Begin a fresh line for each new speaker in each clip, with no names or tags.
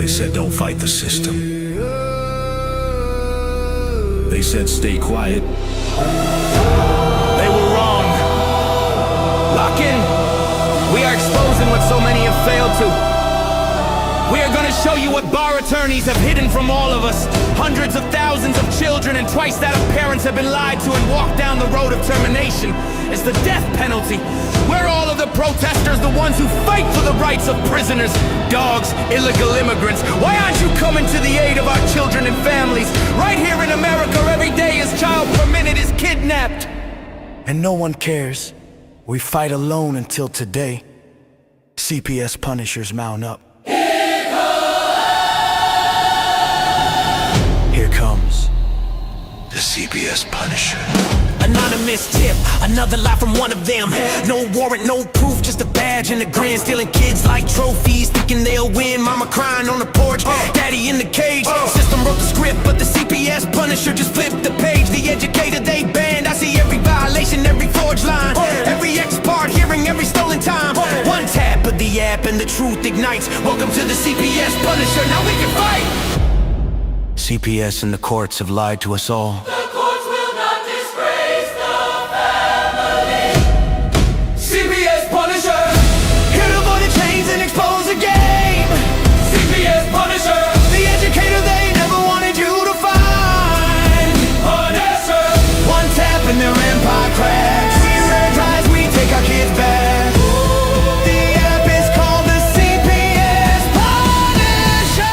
They said don't fight the system. They said stay quiet.
They were wrong. Lock in. We are exposing what so many have failed to. We are gonna show you what bar attorneys have hidden from all of us. Hundreds of thousands of children and twice that of parents have been lied to and walked down the road of termination. It's the death penalty. We're all of the protesters, the ones who fight for the rights of prisoners, dogs, illegal immigrants. Why aren't you coming to the aid of our children and families? Right here in America, every day a child per minute is kidnapped.
And no one cares. We fight alone until today. CPS punishers mount up. Here comes the CPS Punisher.
Anonymous tip, another lie from one of them. No warrant, no proof, just a badge and a grin. Stealing kids like trophies, thinking they'll win. Mama crying on the porch, daddy in the cage. System wrote the script, but the CPS Punisher just flipped the page. The educator they banned, I see every violation, every forged line, every ex-part hearing, every stolen time. One tap of the app and the truth ignites. Welcome to the CPS Punisher, now we can fight.
CPS and the courts have lied to us all.
The courts will not disgrace the family.
CPS Punisher.
Here to avoid the chains and expose the game.
CPS Punisher.
The educator they never wanted you to find.
Punisher.
One tap and their empire cracks. We energize, we take our kids back. The app is called the CPS Punisher.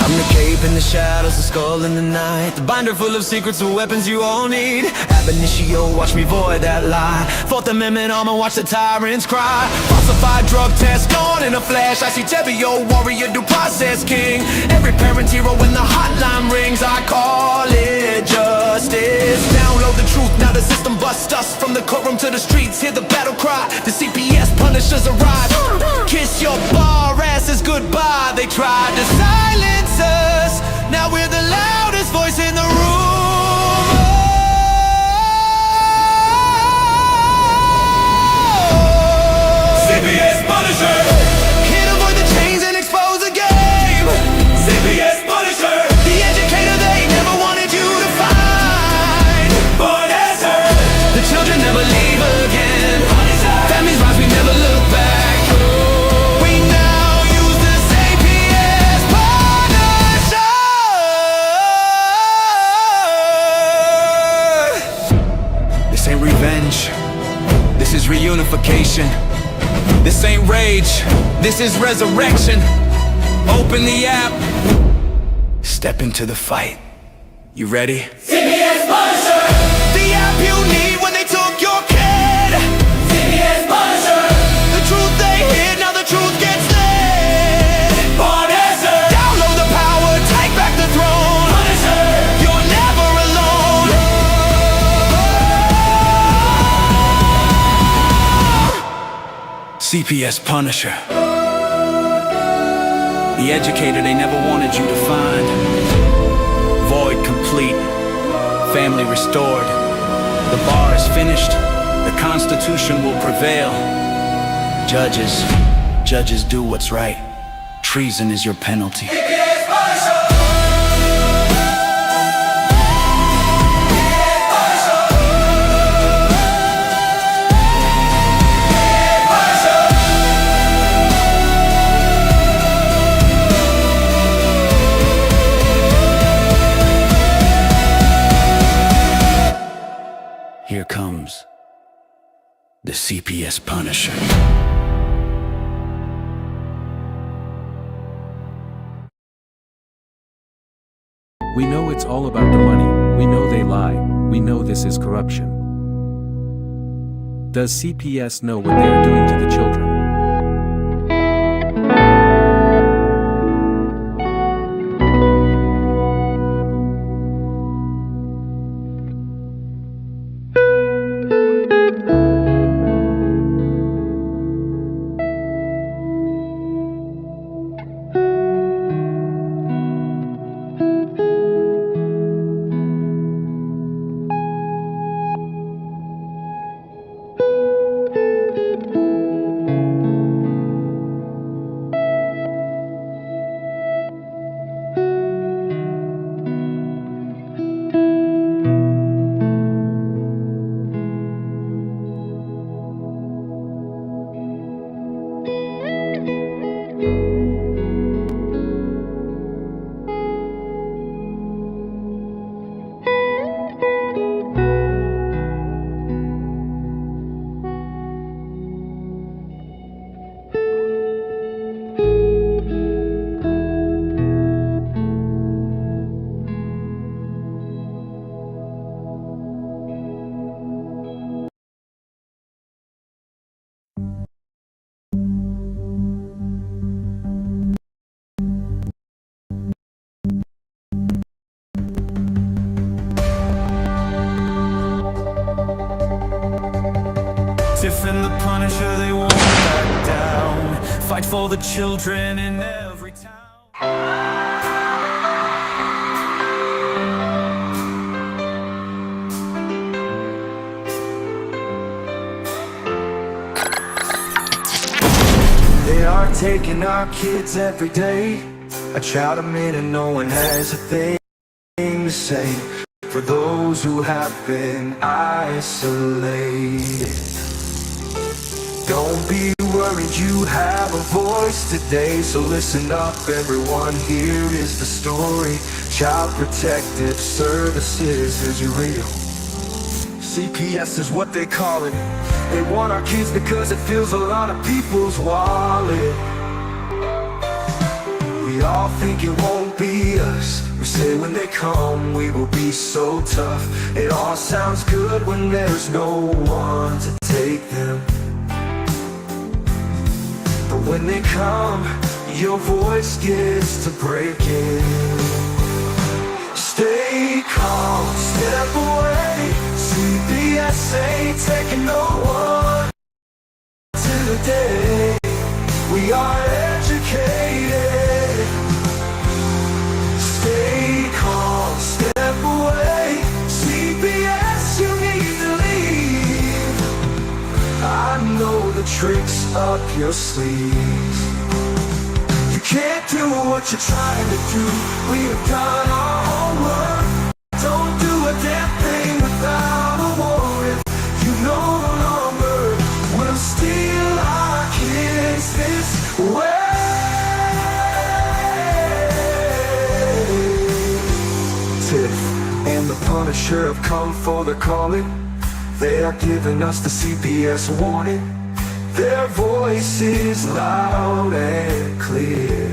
I'm the cape in the shadows, the skull in the night, the binder full of secrets and weapons you all need. Ab initio, watch me void that lie. Fourth Amendment armor, watch the tyrants cry. Falsified drug test gone in a flash. I see Tevio, warrior, due process king. Every parent's hero when the hotline rings. I call it justice. Download the truth, now the system busts us. From the courtroom to the streets, hear the battle cry. The CPS Punishers arrive. Kiss your bar asses goodbye. They tried to silence us, now we're the loudest voice in the room.
CPS Punisher.
Here to avoid the chains and expose the game.
CPS Punisher.
The educator they never wanted you to find.
Punisher.
The children never leave again. Families rise, we never look back. We now use the CPS Punisher.
This ain't revenge. This is reunification. This ain't rage. This is resurrection. Open the app. Step into the fight. You ready?
CPS Punisher. The app you need when they took your kid. CPS Punisher. The truth they hid, now the truth gets lit.
Punisher.
Download the power, take back the throne.
Punisher.
You're never alone.
CPS Punisher. The educator they never wanted you to find. Void complete. Family restored. The bar is finished. The Constitution will prevail. Judges do what's right. Treason is your penalty. Here comes the CPS Punisher.
We know it's all about the money, we know they lie, we know this is corruption. Does CPS know what they are doing to the children?
sure they won't back down. Fight for the children in every town.
They are taking our kids every day. I shout them in and no one has a thing to say. For those who have been isolated, don't be worried, you have a voice today. So listen up everyone, here is the story. Child Protective Services is real. CPS is what they call it. They want our kids because it fills a lot of people's wallet. We all think it won't be us. We say when they come we will be so tough. It all sounds good when there's no one to take them. But when they come, your voice gets to breaking. Stay calm, step away. CPS ain't taking no one today. We are educated. Stay calm, step away. CPS, you need to leave. I know the tricks up your sleeve. You can't do what you're trying to do. We have done our homework. Don't do a damn thing without a warrant. You no longer will steal our kids this way. Tiff and the Punisher have come for the calling. They are giving us the CPS warning. Their voice is loud and clear.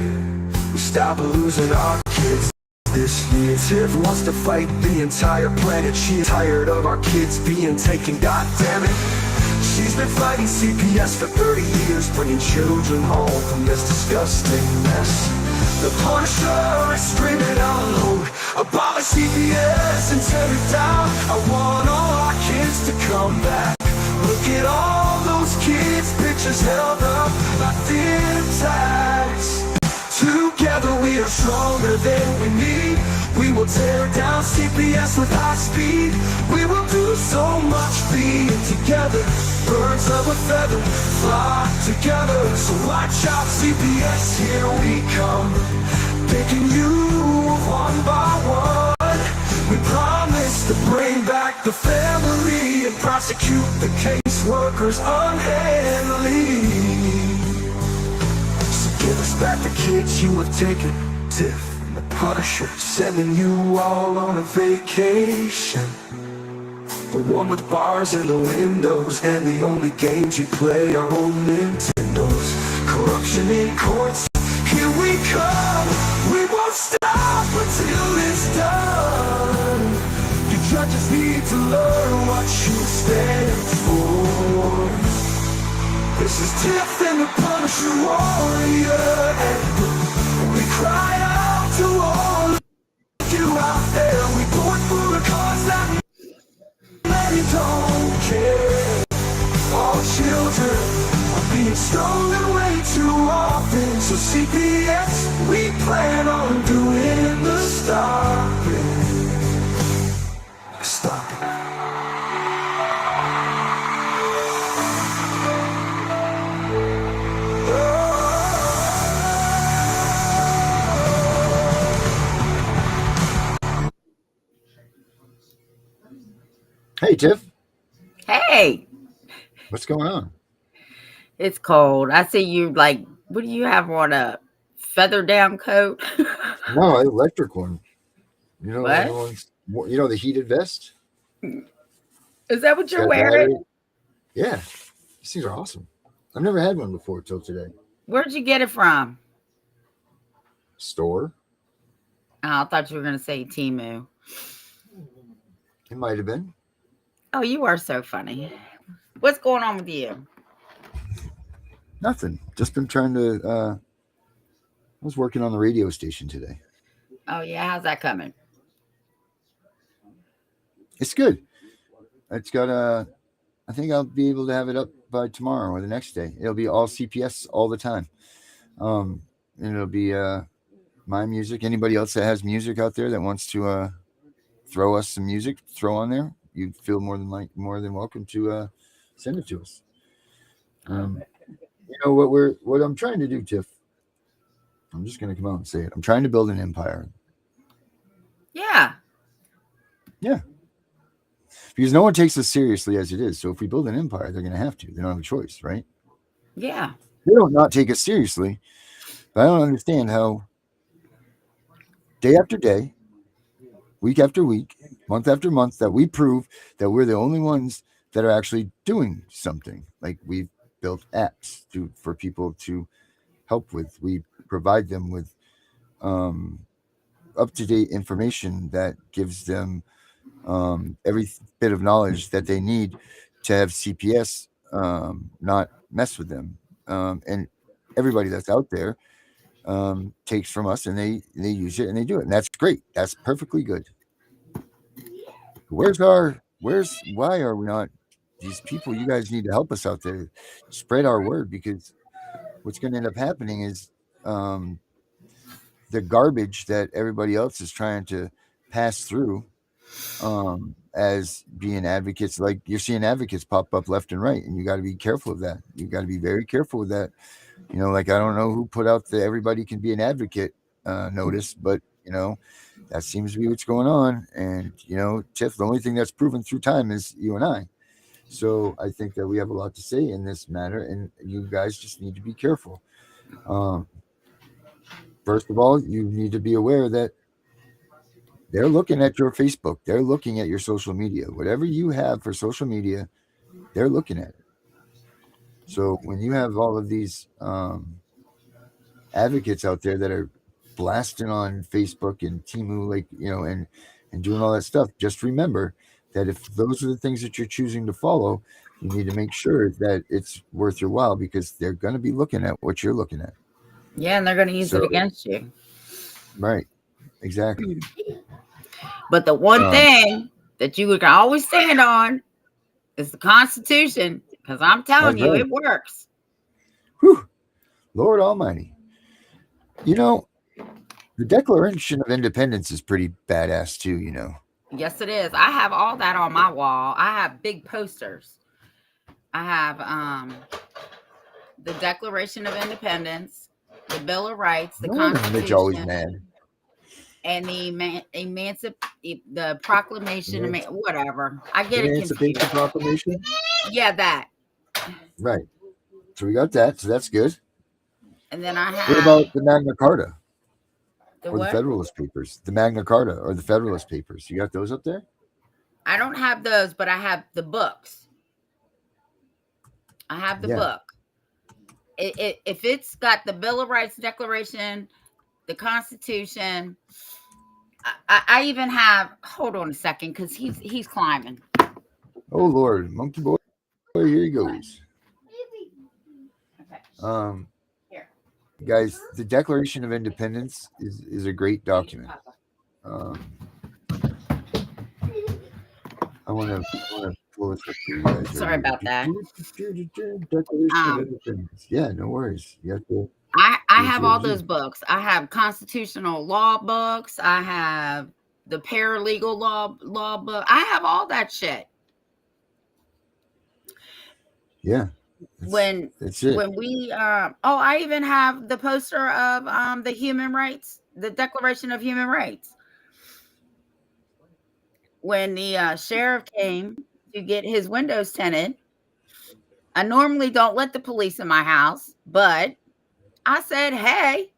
We stop losing our kids this year. Tiff wants to fight the entire planet. She's tired of our kids being taken, god damn it. She's been fighting CPS for 30 years, bringing children home from this disgusting mess. The Punisher is screaming out loud, abolish CPS and tear it down. I want all our kids to come back. Look at all those kids' pictures held up like thin tags. Together we are stronger than we need. We will tear down CPS with high speed. We will do so much being together. Birds of a feather fly together. So watch out CPS, here we come. Picking you one by one. We promise to bring back the family and prosecute the caseworkers unhandily. Give us back the kids you have taken. Tiff and the Punisher sending you all on a vacation. The one with bars in the windows and the only games you play are on Nintendos. Corruption in courts, here we come. We won't stop until it's done. You judges need to learn what you stand for. This is Tiff and the Punisher warrior, and we cry out to all of you out there. We fought for a cause that many don't care. All children are being stolen way too often. So CPS, we plan on doing the stopping. Stopping.
Hey, Tiff.
Hey,
What's going on?
it's cold. I see you like, what do you have on, a feather down coat?
No, I electric one. You know,
What?
you know the heated vest?
Is that what
It's
you're
got
wearing?
battery. Yeah, these things are awesome. I've never had one before till today.
Where'd you get it from?
Store.
Oh, I thought you were going to say Timu.
It might have been.
Oh, you are so funny. What's going on with you?
Nothing. Just been trying to. I was working on the radio station today.
Oh, yeah. How's that coming?
It's good. It's got I think I'll be able to have it up by tomorrow or the next day. It'll be all CPS all the time. And it'll be my music. Anybody else that has music out there that wants to throw us some music, throw on there, you feel more than welcome to send it to us. You know what I'm trying to do, Tiff. I'm just going to come out and say it. I'm trying to build an empire.
Yeah.
Yeah. Because no one takes us seriously as it is. So if we build an empire, they're going to have to. They don't have a choice, right?
Yeah.
They don't not take us seriously. But I don't understand how day after day, week after week, month after month, that we prove that we're the only ones that are actually doing something. Like we've built apps for people to help with. We provide them with up-to-date information that gives them every bit of knowledge that they need to have CPS not mess with them. And everybody that's out there takes from us and they use it and they do it. And that's great. That's perfectly good. Why are we not these people? You guys need to help us out there. Spread our word, because what's going to end up happening is the garbage that everybody else is trying to pass through as being advocates. Like you're seeing advocates pop up left and right, and you got to be careful of that. You got to be very careful with that. You know, like I don't know who put out the everybody can be an advocate notice, but you know, that seems to be what's going on. And you know, Tiff, the only thing that's proven through time is you and I. So I think that we have a lot to say in this matter, and you guys just need to be careful. First of all, you need to be aware that they're looking at your Facebook. They're looking at your social media. Whatever you have for social media, they're looking at it. So when you have all of these advocates out there that are blasting on Facebook and Temu, like, you know, and doing all that stuff, just remember that if those are the things that you're choosing to follow, you need to make sure that it's worth your while, because they're going to be looking at what you're looking at.
Yeah, and they're going to use it against you.
Right. Exactly.
But the one thing that you can always stand on is the Constitution, because I'm telling you, it works.
Whew. Lord Almighty. You know, the Declaration of Independence is pretty badass too, you know.
Yes, it is. I have all that on my wall. I have big posters. I have the Declaration of Independence, the Bill of Rights, the Constitution.
Always mad.
And the Proclamation, whatever. I get it confused.
Proclamation?
Yeah, that.
Right. So we got that. So that's good.
And then I have.
What about the Magna Carta?
The
or
what?
the Federalist Papers? The Magna Carta or the Federalist Papers. You got those up there?
I don't have those, but I have the books. I have the book. If it's got the Bill of Rights, Declaration, the Constitution, I even have. Hold on a second, because he's climbing.
Oh Lord, monkey boy, here he goes.
Okay. Here.
Guys, the Declaration of Independence is a great document. I want to pull this up for you guys.
Sorry about that.
Declaration of Independence. Yeah, no worries. You have to.
I have all those books. I have constitutional law books. I have the paralegal law book. I have all that shit.
Yeah.
When we I even have the poster of the human rights, the Declaration of Human Rights. When the sheriff came to get his windows tinted, I normally don't let the police in my house, but I said, "Hey,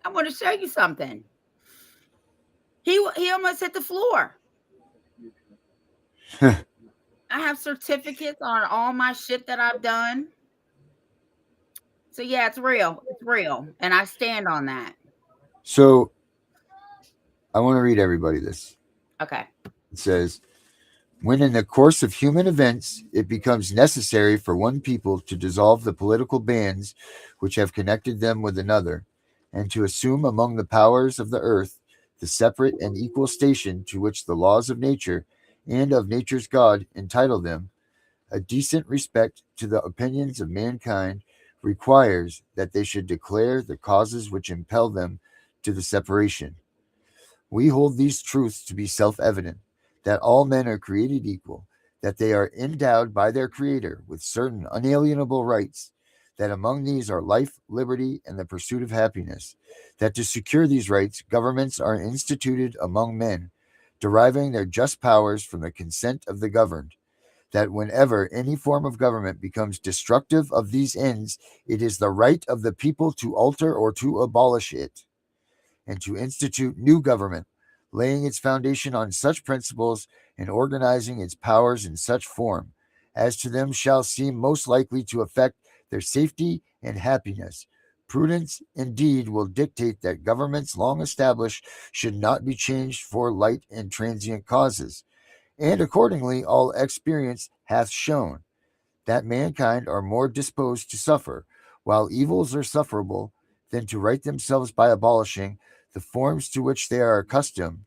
I want to show you something." He almost hit the floor. I have certificates on all my shit that I've done. So yeah, it's real. It's real. And I stand on that.
So I want to read everybody this.
Okay.
It says, when in the course of human events, it becomes necessary for one people to dissolve the political bands which have connected them with another, and to assume among the powers of the earth the separate and equal station to which the laws of nature and of nature's God entitle them, A decent respect to the opinions of mankind requires that they should declare the causes which impel them to the separation. We hold these truths to be self evident, that all men are created equal, that they are endowed by their Creator with certain unalienable rights, that among these are life, liberty, and the pursuit of happiness, that to secure these rights, governments are instituted among men, deriving their just powers from the consent of the governed, that whenever any form of government becomes destructive of these ends, it is the right of the people to alter or to abolish it, and to institute new government, laying its foundation on such principles and organizing its powers in such form as to them shall seem most likely to affect their safety and happiness. Prudence, indeed, will dictate that governments long established should not be changed for light and transient causes. And accordingly, all experience hath shown that mankind are more disposed to suffer, while evils are sufferable, than to right themselves by abolishing the forms to which they are accustomed.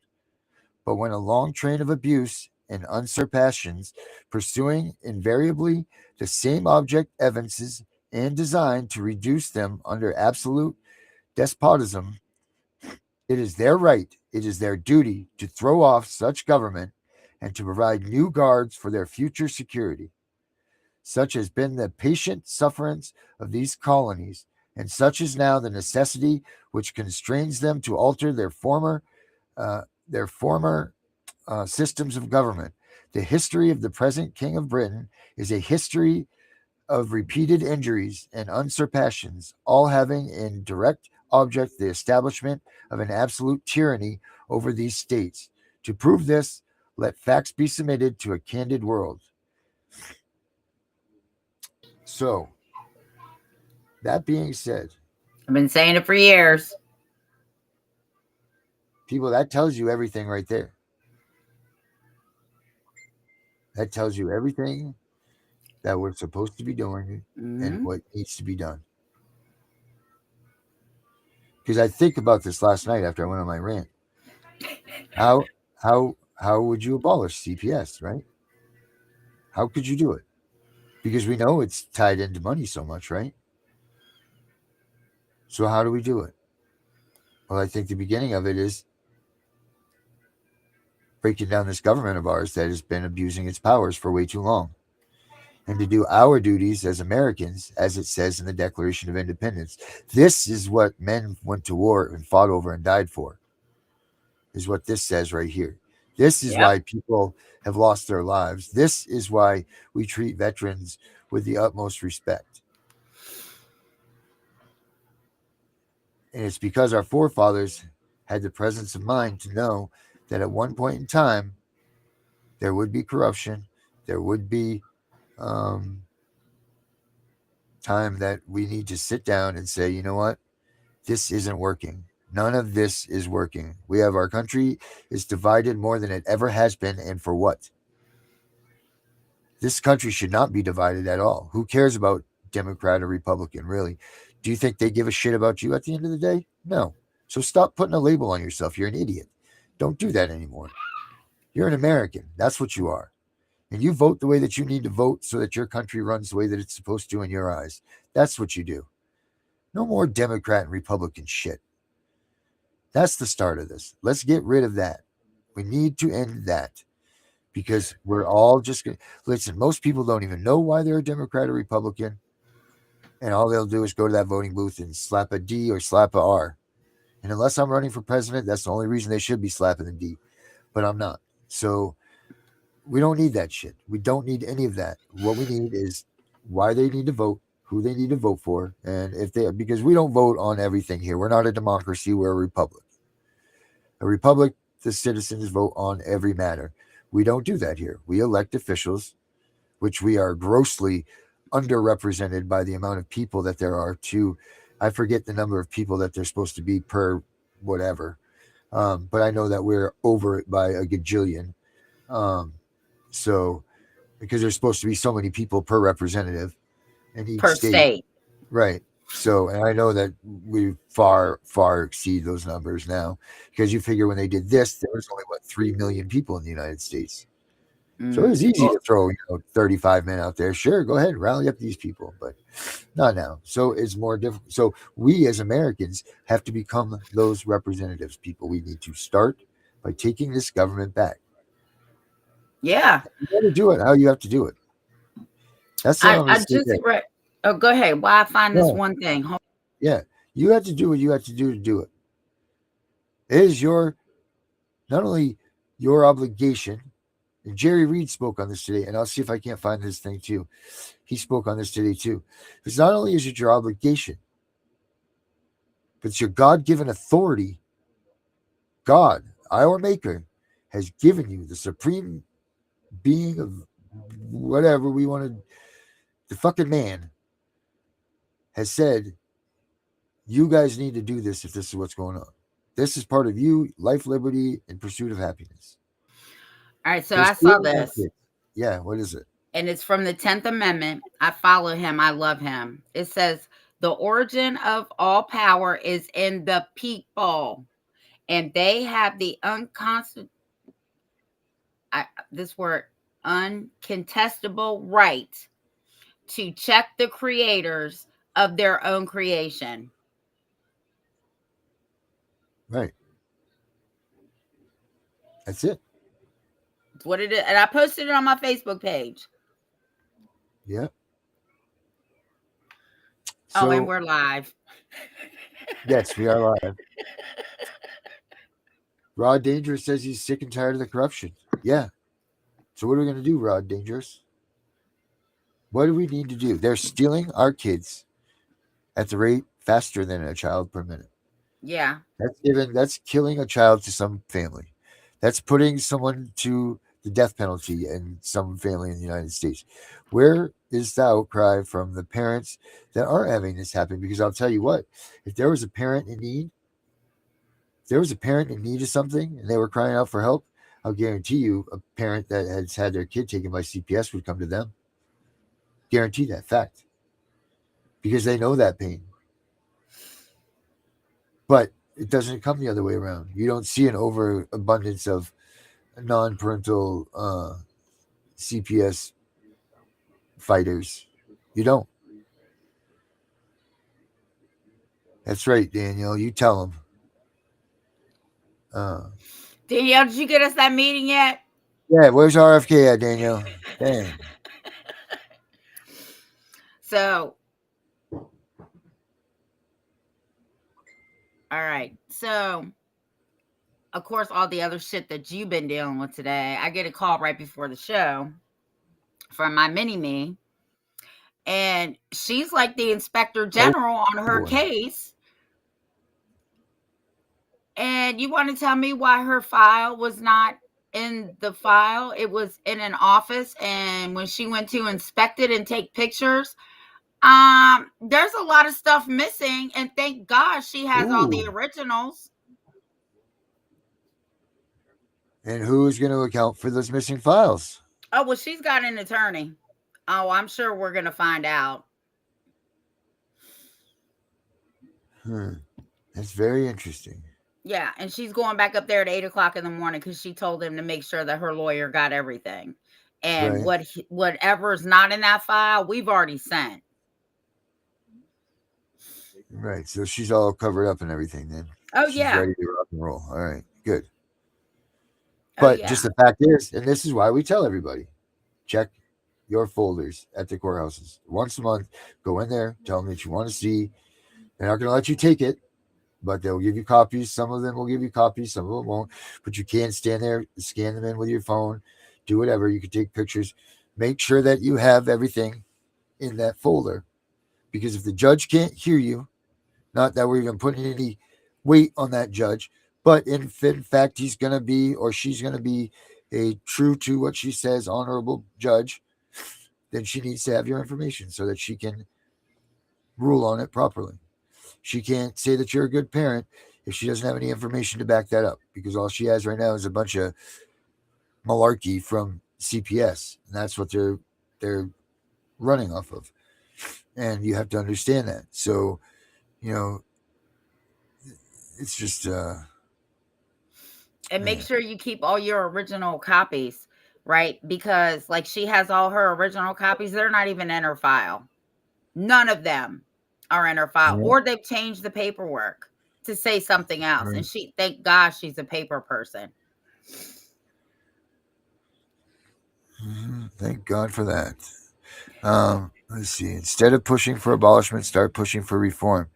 But when a long train of abuse and usurpations, pursuing invariably the same object, evinces and design to reduce them under absolute despotism, it is their right, it is their duty to throw off such government and to provide new guards for their future security. Such has been the patient sufferance of these colonies, and such is now the necessity which constrains them to alter their former systems of government. The history of the present King of Britain is a history of repeated injuries and usurpations, all having in direct object the establishment of an absolute tyranny over these states. To prove this, let facts be submitted to a candid world. So, that being said,
I've been saying it for years.
people, that tells you everything right there. That tells you everything that we're supposed to be doing and what needs to be done. Because I think about this last night after I went on my rant. How would you abolish CPS, right? How could you do it? Because we know it's tied into money so much, right? So how do we do it? Well, I think the beginning of it is breaking down this government of ours that has been abusing its powers for way too long. And to do our duties as Americans, as it says in the Declaration of Independence. This is what men went to war and fought over and died for, is what this says right here. This is why people have lost their lives. This is why we treat veterans with the utmost respect. And it's because our forefathers had the presence of mind to know that at one point in time, there would be corruption, there would be time that we need to sit down and say, you know what, this isn't working. None of this is working. Our country is divided more than it ever has been, and for what? This country should not be divided at all. Who cares about Democrat or Republican, really? Do you think they give a shit about you at the end of the day? No. So stop putting a label on yourself. You're an idiot. Don't do that anymore. You're an American. That's what you are. And you vote the way that you need to vote so that your country runs the way that it's supposed to in your eyes. That's what you do. No more Democrat and Republican shit. That's the start of this. Let's get rid of that. We need to end that. Because we're all just going to listen. Most people don't even know why they're a Democrat or Republican. And all they'll do is go to that voting booth and slap a D or slap a R. And unless I'm running for president, that's the only reason they should be slapping the D. But I'm not. So we don't need that shit. We don't need any of that. What we need is why they need to vote, who they need to vote for, and if they, because we don't vote on everything here. We're not a democracy. We're a republic. A republic, the citizens vote on every matter. We don't do that here. We elect officials, which we are grossly underrepresented by the amount of people that there are to, I forget the number of people that they're supposed to be per whatever. But I know that we're over it by a gajillion. So, because there's supposed to be so many people per representative in each
Per state.
Right. So, and I know that we far, far exceed those numbers now, because you figure when they did this, there was only 3 million people in the United States. So it was easy
Well,
to throw 35 men out there. Sure, go ahead, rally up these people, but not now. So it's more difficult. So we as Americans have to become those representatives. People, we need to start by taking this government back.
yeah.
You got to do it how you have to do it. That's what I'm going
I
to say
just
there.
read. Oh, go ahead. Why I find this
No,
one thing.
yeah, you have to do what you have to do it. It is not only your obligation. And Jerry Reed spoke on this today, and I'll see if I can't find this thing too. He spoke on this today too. Because not only is it your obligation, but it's your God-given authority. God, our Maker, has given you the supreme being of whatever we want to. The fucking man has said, "You guys need to do this if this is what's going on. This is part of you, life, liberty, and pursuit of happiness."
All right, so I saw
Pursuing our
this,
kids. Yeah, what is it?
and it's from the 10th Amendment. I follow him. I love him. It says, the origin of all power is in the people, and they have the this word, uncontestable right to check the creators of their own creation.
Right. That's it.
It's what it is. And I posted it on my Facebook page.
Yeah.
Oh, and
So,
we're live.
yes, we are live. Rod Dangerous says he's sick and tired of the corruption. Yeah. So what are we going to do, Rod Dangerous? What do we need to do? They're stealing our kids at the rate faster than a child per minute.
Yeah.
That's killing a child to some family. That's putting someone to the death penalty in some family in the United States. Where is the outcry from the parents that aren't having this happen? Because I'll tell you what, if there was a parent in need, of something and they were crying out for help, I'll guarantee you a parent that has had their kid taken by CPS would come to them. Guarantee that fact. Because they know that pain. But it doesn't come the other way around. You don't see an overabundance of non-parental CPS fighters. You don't. That's right, Daniel. You tell them.
Danielle, did you get us that meeting yet?
Yeah, where's RFK at, Daniel? Dang.
So, all right. So, of course, all the other shit that you've been dealing with today, I get a call right before the show from my mini-me. And she's like the inspector general on her case. And you want to tell me why her file was not in the file? It was in an office. And when she went to inspect it and take pictures, there's a lot of stuff missing. And thank God she has all the originals.
And who's going to account for those missing files?
Oh, well, she's got an attorney. Oh, I'm sure we're going to find out.
That's very interesting.
Yeah, and she's going back up there at 8 o'clock in the morning because she told him to make sure that her lawyer got everything. And whatever's not in that file, we've already sent.
Right. So she's all covered up and everything then.
Oh,
she's
yeah.
ready to rock and roll. All right. Good. But just the fact is, and this is why we tell everybody, check your folders at the courthouses. Once a month, go in there, tell them that you want to see. They're not going to let you take it, but they'll give you copies. Some of them will give you copies, some of them won't. But you can stand there, scan them in with your phone, do whatever. You can take pictures. Make sure that you have everything in that folder. Because if the judge can't hear you, not that we're even putting any weight on that judge, but if in fact he's going to be or she's going to be a true to what she says, honorable judge, then she needs to have your information so that she can rule on it properly. She can't say that you're a good parent if she doesn't have any information to back that up, because all she has right now is a bunch of malarkey from CPS, and that's what they're running off of. And you have to understand that. So, it's just
and make sure you keep all your original copies. right? Because like she has all her original copies, they're not even in her file. None of them are in her file,
Yeah.
or they've changed the paperwork to say something else.
Right.
And thank God she's a paper person.
Thank God for that. Let's see. Instead of pushing for abolishment, start pushing for reform.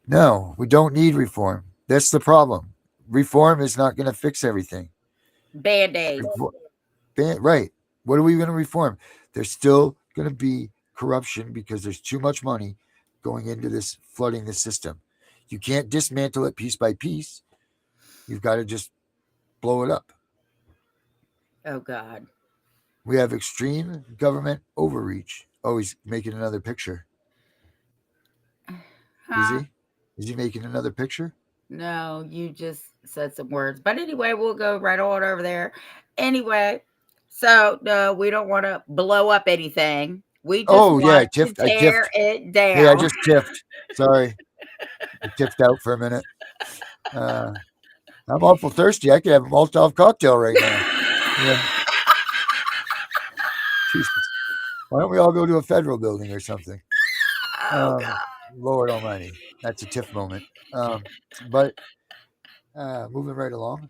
No, we don't need reform. That's the problem. Reform is not going to fix everything.
Band-aids.
Right. What are we going to reform? There's still going to be corruption because there's too much money going into this, flooding the system. You can't dismantle it piece by piece. You've got to just blow it up.
Oh God.
We have extreme government overreach. Oh, he's making another picture. Is
Huh?
he? Is he making another picture?
No, you just said some words. But anyway, we'll go right on over there. Anyway, so no, we don't want to blow up anything. We just
Oh yeah,
want to
I
tear
tiffed.
it down.
Hey, I just tiffed. Sorry, I tiffed out for a minute. I'm awful thirsty. I could have a Molotov cocktail right now. Yeah. Jesus. Why don't we all go to a federal building or something?
Oh God.
Lord Almighty, that's a tiff moment. But moving right along.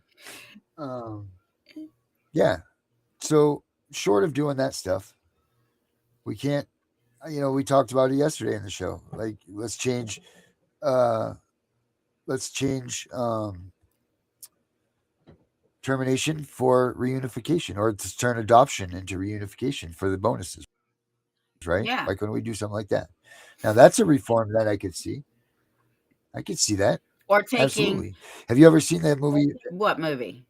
Yeah. So short of doing that stuff, we can't. We talked about it yesterday in the show. Like, let's change. Let's change termination for reunification, or to turn adoption into reunification for the bonuses, right?
Yeah.
Why couldn't we do something like that? Now that's a reform that I could see. I could see that.
Or taking
Absolutely. Have you ever seen that movie?
what movie?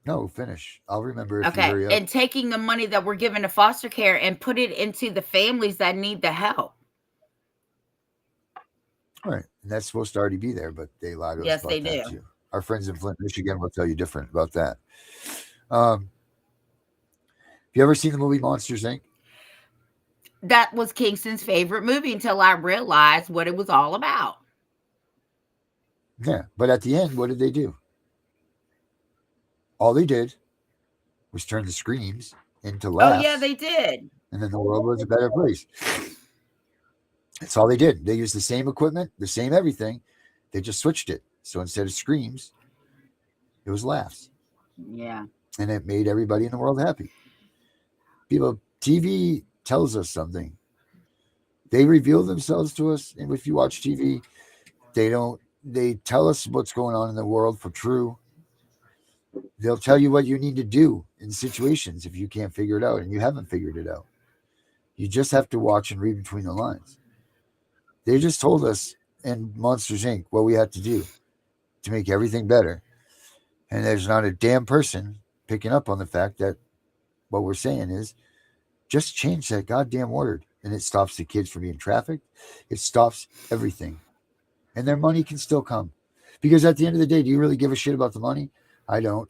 No, finish. I'll remember if you
Okay.
hurry up.
And taking the money that we're given to foster care and put it into the families that need the help.
All right. And that's supposed to already be there, but they lied to us
Yes,
about
they
that
do.
too. Our friends in Flint, Michigan will tell you different about that. Have you ever seen the movie Monsters, Inc.?
That was Kingston's favorite movie until I realized what it was all about.
Yeah. But at the end, what did they do? All they did was turn the screams into laughs.
Oh, yeah, they did.
And then the world was a better place. That's all they did. They used the same equipment, the same everything. They just switched it. So instead of screams, it was laughs.
Yeah.
And it made everybody in the world happy. People, TV tells us something. They reveal themselves to us. And if you watch TV, they tell us what's going on in the world for true. They'll tell you what you need to do in situations if you can't figure it out and you haven't figured it out. You just have to watch and read between the lines. They just told us in Monsters, Inc. what we had to do to make everything better. And there's not a damn person picking up on the fact that what we're saying is just change that goddamn word. And it stops the kids from being trafficked. It stops everything. And their money can still come. Because at the end of the day, do you really give a shit about the money? I don't.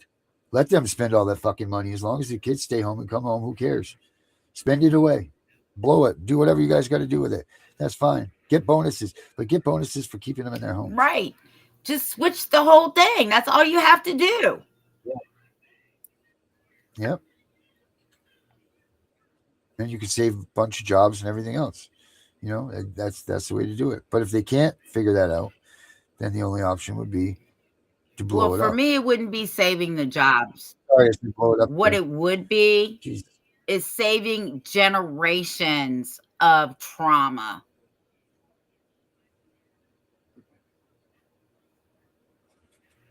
Let them spend all that fucking money. As long as the kids stay home and come home, who cares? Spend it away. Blow it. Do whatever you guys got to do with it. That's fine. Get bonuses. But get bonuses for keeping them in their homes.
Right. Just switch the whole thing. That's all you have to do.
Yep. And you can save a bunch of jobs and everything else. That's the way to do it. But if they can't figure that out, then the only option would be to blow it up.
For me, it wouldn't be saving the jobs.
Sorry, I said blow it up.
What it would be
Jesus.
is saving generations of trauma.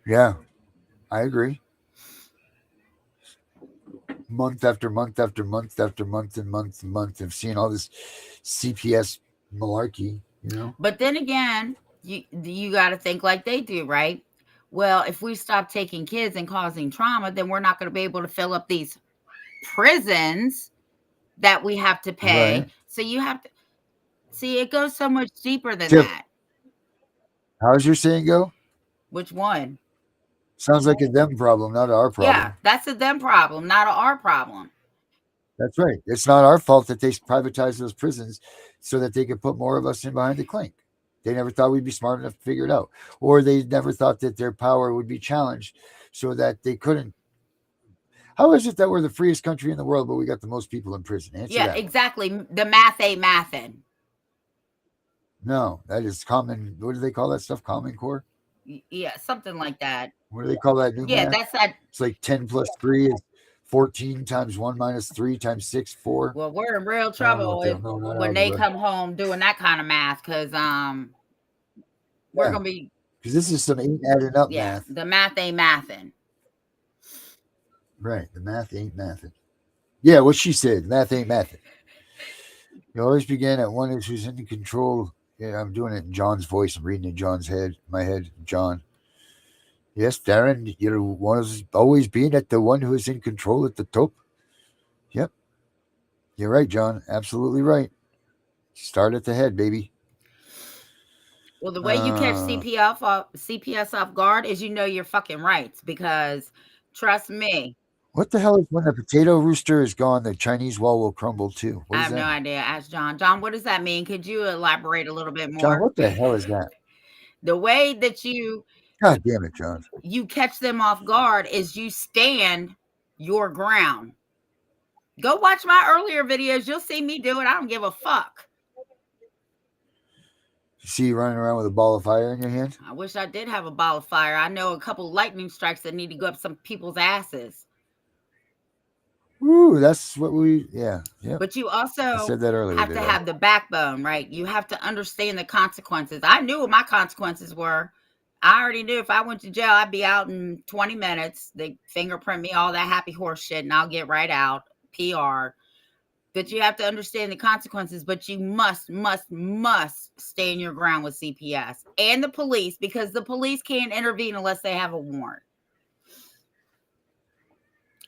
Yeah, I agree. Month after month after month after month and month and month of seeing all this CPS malarkey,
But then again, you got to think like they do, right? Well, if we stop taking kids and causing trauma, then we're not going to be able to fill up these prisons that we have to pay.
Right.
So you have to see, it goes so much deeper than
Tiff,
that.
how's your saying go?
Which one?
Sounds like a them problem, not our problem.
Yeah, that's a them problem, not our problem.
That's right. It's not our fault that they privatized those prisons so that they could put more of us in behind the clink. They never thought we'd be smart enough to figure it out. Or they never thought that their power would be challenged so that they couldn't How is it that we're the freest country in the world, but we got the most people in prison? Answer
Yeah,
that.
exactly. The math ain't mathin'.
No, that is common. What do they call that stuff? Common core?
Yeah, something like that.
What do they call that new
Yeah,
math?
that's that.
It's like 10 plus 3 is 14 times 1 minus 3 times 6, 4.
Well, we're in real
I don't know
trouble
what
if
no, not
when they
algebra.
come home doing that kind of math, because we're
Yeah,
gonna be
because this is some ain't adding up math.
the math ain't mathin'.
Right, the math ain't mathin'. Yeah, what she said, math ain't mathin'. You always begin at one who's in control. Yeah, I'm doing it in John's voice. I'm reading in John's head, my head, John. Yes, Darren, you're always being at the one who is in control at the top. Yep. You're right, John. Absolutely right. Start at the head, baby.
Well, the way you catch CPS off guard is you know your fucking rights, because trust me,
What the hell is when the potato rooster is gone, the Chinese wall will crumble too? What
I
does
have no
that mean?
idea. Ask John. John, what does that mean? Could you elaborate a little bit
John,
more?
what the hell is that?
The way that you
God damn it, John.
catch them off guard is you stand your ground. Go watch my earlier videos. You'll see me do it. I don't give a fuck.
You see you running around with a ball of fire in your hand?
I wish I did have a ball of fire. I know a couple lightning strikes that need to go up some people's asses.
Woo, that's what yeah.
But you
I
also
said that earlier
have to
today.
have the backbone, right? You have to understand the consequences. I knew what my consequences were. I already knew if I went to jail, I'd be out in 20 minutes. They fingerprint me, all that happy horse shit, and I'll get right out. PR. But you have to understand the consequences, but you must stand your ground with CPS and the police, because the police can't intervene unless they have a warrant.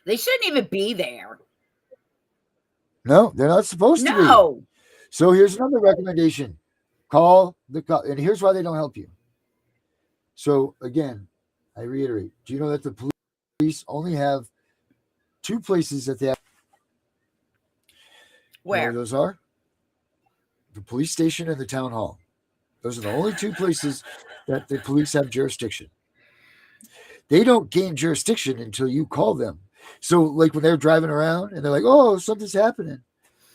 They shouldn't even be there.
No, they're not supposed to be.
No.
So here's another recommendation. Call the cop. And here's why they don't help you. So again, I reiterate, do you know that the police only have 2 places that they have?
Where?
You know where those are? The police station and the town hall. Those are the only 2 places that the police have jurisdiction. They don't gain jurisdiction until you call them. So like when they're driving around and they're like, oh, something's happening.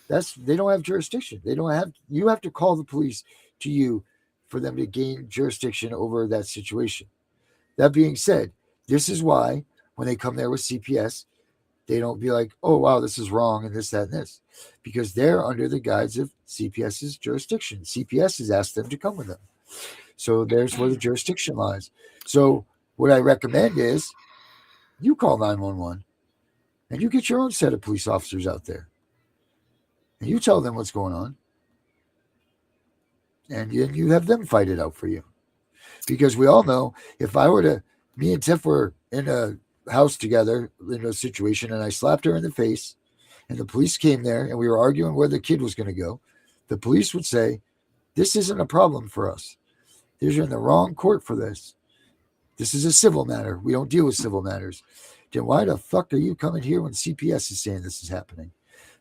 They don't have jurisdiction. You have to call the police to you for them to gain jurisdiction over that situation. That being said, this is why when they come there with CPS, they don't be like, oh, wow, this is wrong and this, that, and this, because they're under the guise of CPS's jurisdiction. CPS has asked them to come with them. So there's where the jurisdiction lies. So what I recommend is you call 911 and you get your own set of police officers out there. And you tell them what's going on. And you have them fight it out for you. Because we all know, if me and Tiff were in a house together in a situation and I slapped her in the face and the police came there and we were arguing where the kid was going to go, the police would say, this isn't a problem for us. You're in the wrong court for this. This is a civil matter. We don't deal with civil matters. Then why the fuck are you coming here when CPS is saying this is happening?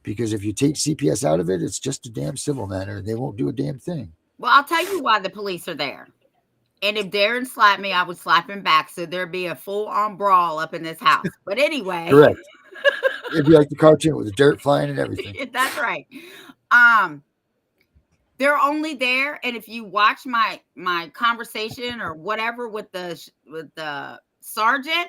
Because if you take CPS out of it, it's just a damn civil matter and they won't do a damn thing.
Well, I'll tell you why the police are there. And if Darren slapped me, I would slap him back. So there'd be a full-on brawl up in this house. But anyway.
Correct. It'd be like the cartoon with the dirt flying and everything.
That's right. They're only there. And if you watch my conversation or whatever with the sergeant,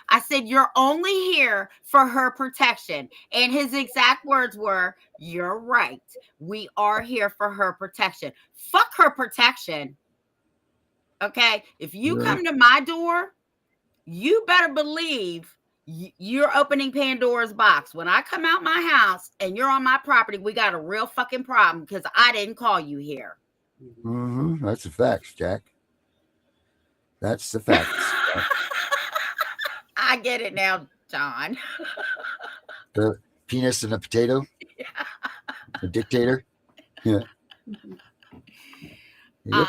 I said, you're only here for her protection. And his exact words were, you're right. We are here for her protection. Fuck her protection. Okay? If you come to my door, you better believe you're opening Pandora's box. When I come out my house and you're on my property, we got a real fucking problem because I didn't call you here.
Mm-hmm. That's the facts, Jack. That's the facts.
I get it now, John.
The penis and a potato? Yeah. The dictator? Yeah. Yep.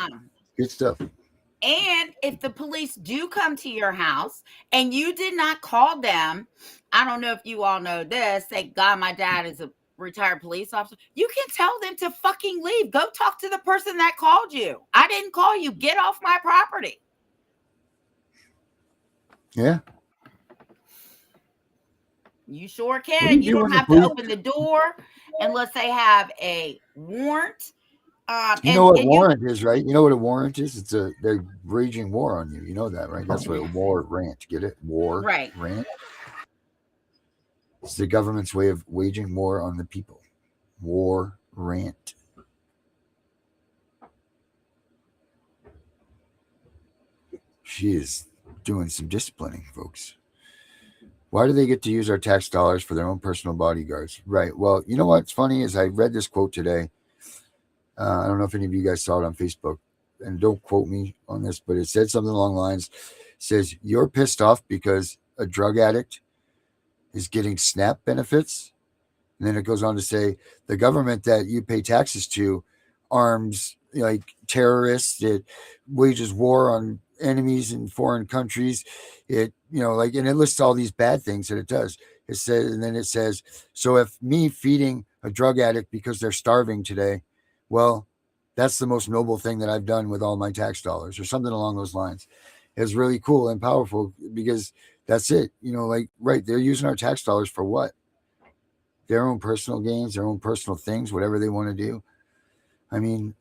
Good stuff.
And if the police do come to your house and you did not call them, I don't know if you all know this. Thank God my dad is a retired police officer. You can tell them to fucking leave. Go talk to the person that called you. I didn't call you. Get off my property.
Yeah.
You sure
What do
can.
you
You
do
don't
when the
have to
police?
open the door unless they have a warrant.
You know what
And you
warrant is, right? You know what a warrant is? They're waging war on you. You know that, right? That's what a war rant. Get it? War
right.
rant. It's the government's way of waging war on the people. War rant. She is doing some disciplining, folks. Why do they get to use our tax dollars for their own personal bodyguards? Right. Well, you know what's funny is I read this quote today. I don't know if any of you guys saw it on Facebook, and don't quote me on this, but it said something along the lines. It says you're pissed off because a drug addict is getting SNAP benefits, and then it goes on to say the government that you pay taxes to arms like terrorists. It wages war on enemies in foreign countries. It and it lists all these bad things that it does. It says, and then it says, so if me feeding a drug addict because they're starving today, well, that's the most noble thing that I've done with all my tax dollars, or something along those lines. It's really cool and powerful because that's it. Right, they're using our tax dollars for what? Their own personal gains, their own personal things, whatever they want to do. I mean,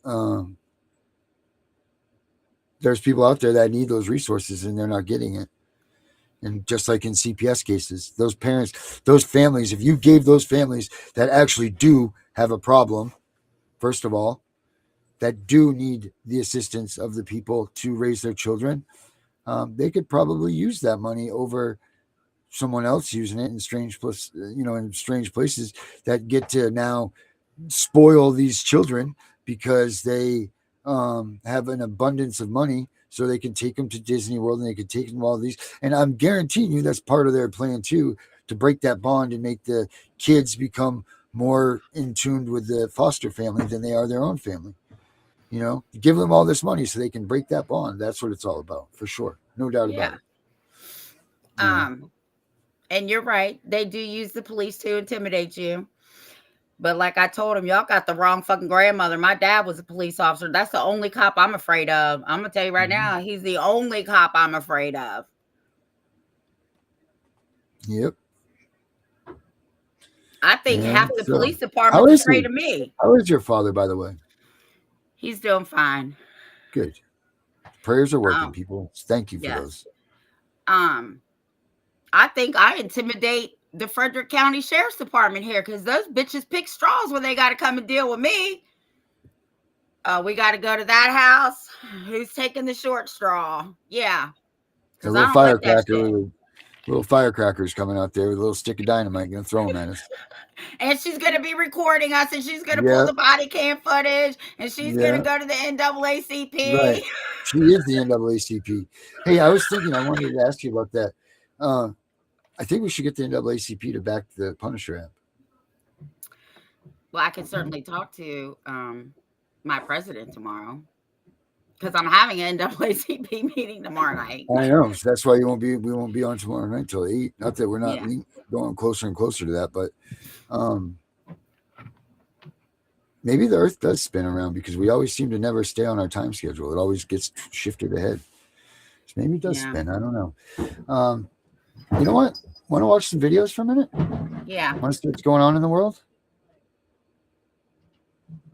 there's people out there that need those resources and they're not getting it. And just like in CPS cases, those parents, those families, if you gave those families that actually do have a problem, first of all, that do need the assistance of the people to raise their children, they could probably use that money over someone else using it in strange places that get to now spoil these children because they have an abundance of money, so they can take them to Disney World and they can take them to all these. And I'm guaranteeing you that's part of their plan too, to break that bond and make the kids become more in tune with the foster family than they are their own family. Give them all this money so they can break that bond. That's what it's all about, for sure. No doubt about
Yeah.
it. You know?
And you're right. They do use the police to intimidate you. But like I told him, y'all got the wrong fucking grandmother. My dad was a police officer. That's the only cop I'm afraid of. I'm gonna tell you right now, he's the only cop I'm afraid of.
Yep.
I think
And
half the
so,
police
how
department's
is
afraid
he?
of me.
How is your father, by the way?
He's doing fine.
Good. Prayers are working,
Um,
people. Thank you for
yes.
those.
I think I intimidate the Frederick County Sheriff's Department here because those bitches pick straws when they got to come and deal with me. We got to go to that house. Who's taking the short straw? Yeah,
The
because I
little
don't like that
firecracker,
shit.
little firecrackers coming out there with a little stick of dynamite, gonna throw them at us.
And she's going to be recording us, and she's going to pull
Yeah,
the body cam footage, and she's going to
yeah,
go to the NAACP.
right. She is the NAACP. Hey, I was thinking, I wanted to ask you about that. I think we should get the NAACP to back the Punisher app.
Well, I can certainly talk to my president tomorrow because I'm having an NAACP meeting tomorrow night.
I know. So that's why we won't be on tomorrow night till 8. Not that we're not
Yeah.
going closer and closer to that, but maybe the Earth does spin around because we always seem to never stay on our time schedule. It always gets shifted ahead. So maybe it does spin. I don't know. You know what? Want to watch some videos for a minute?
Yeah.
Want to see what's going on in the world?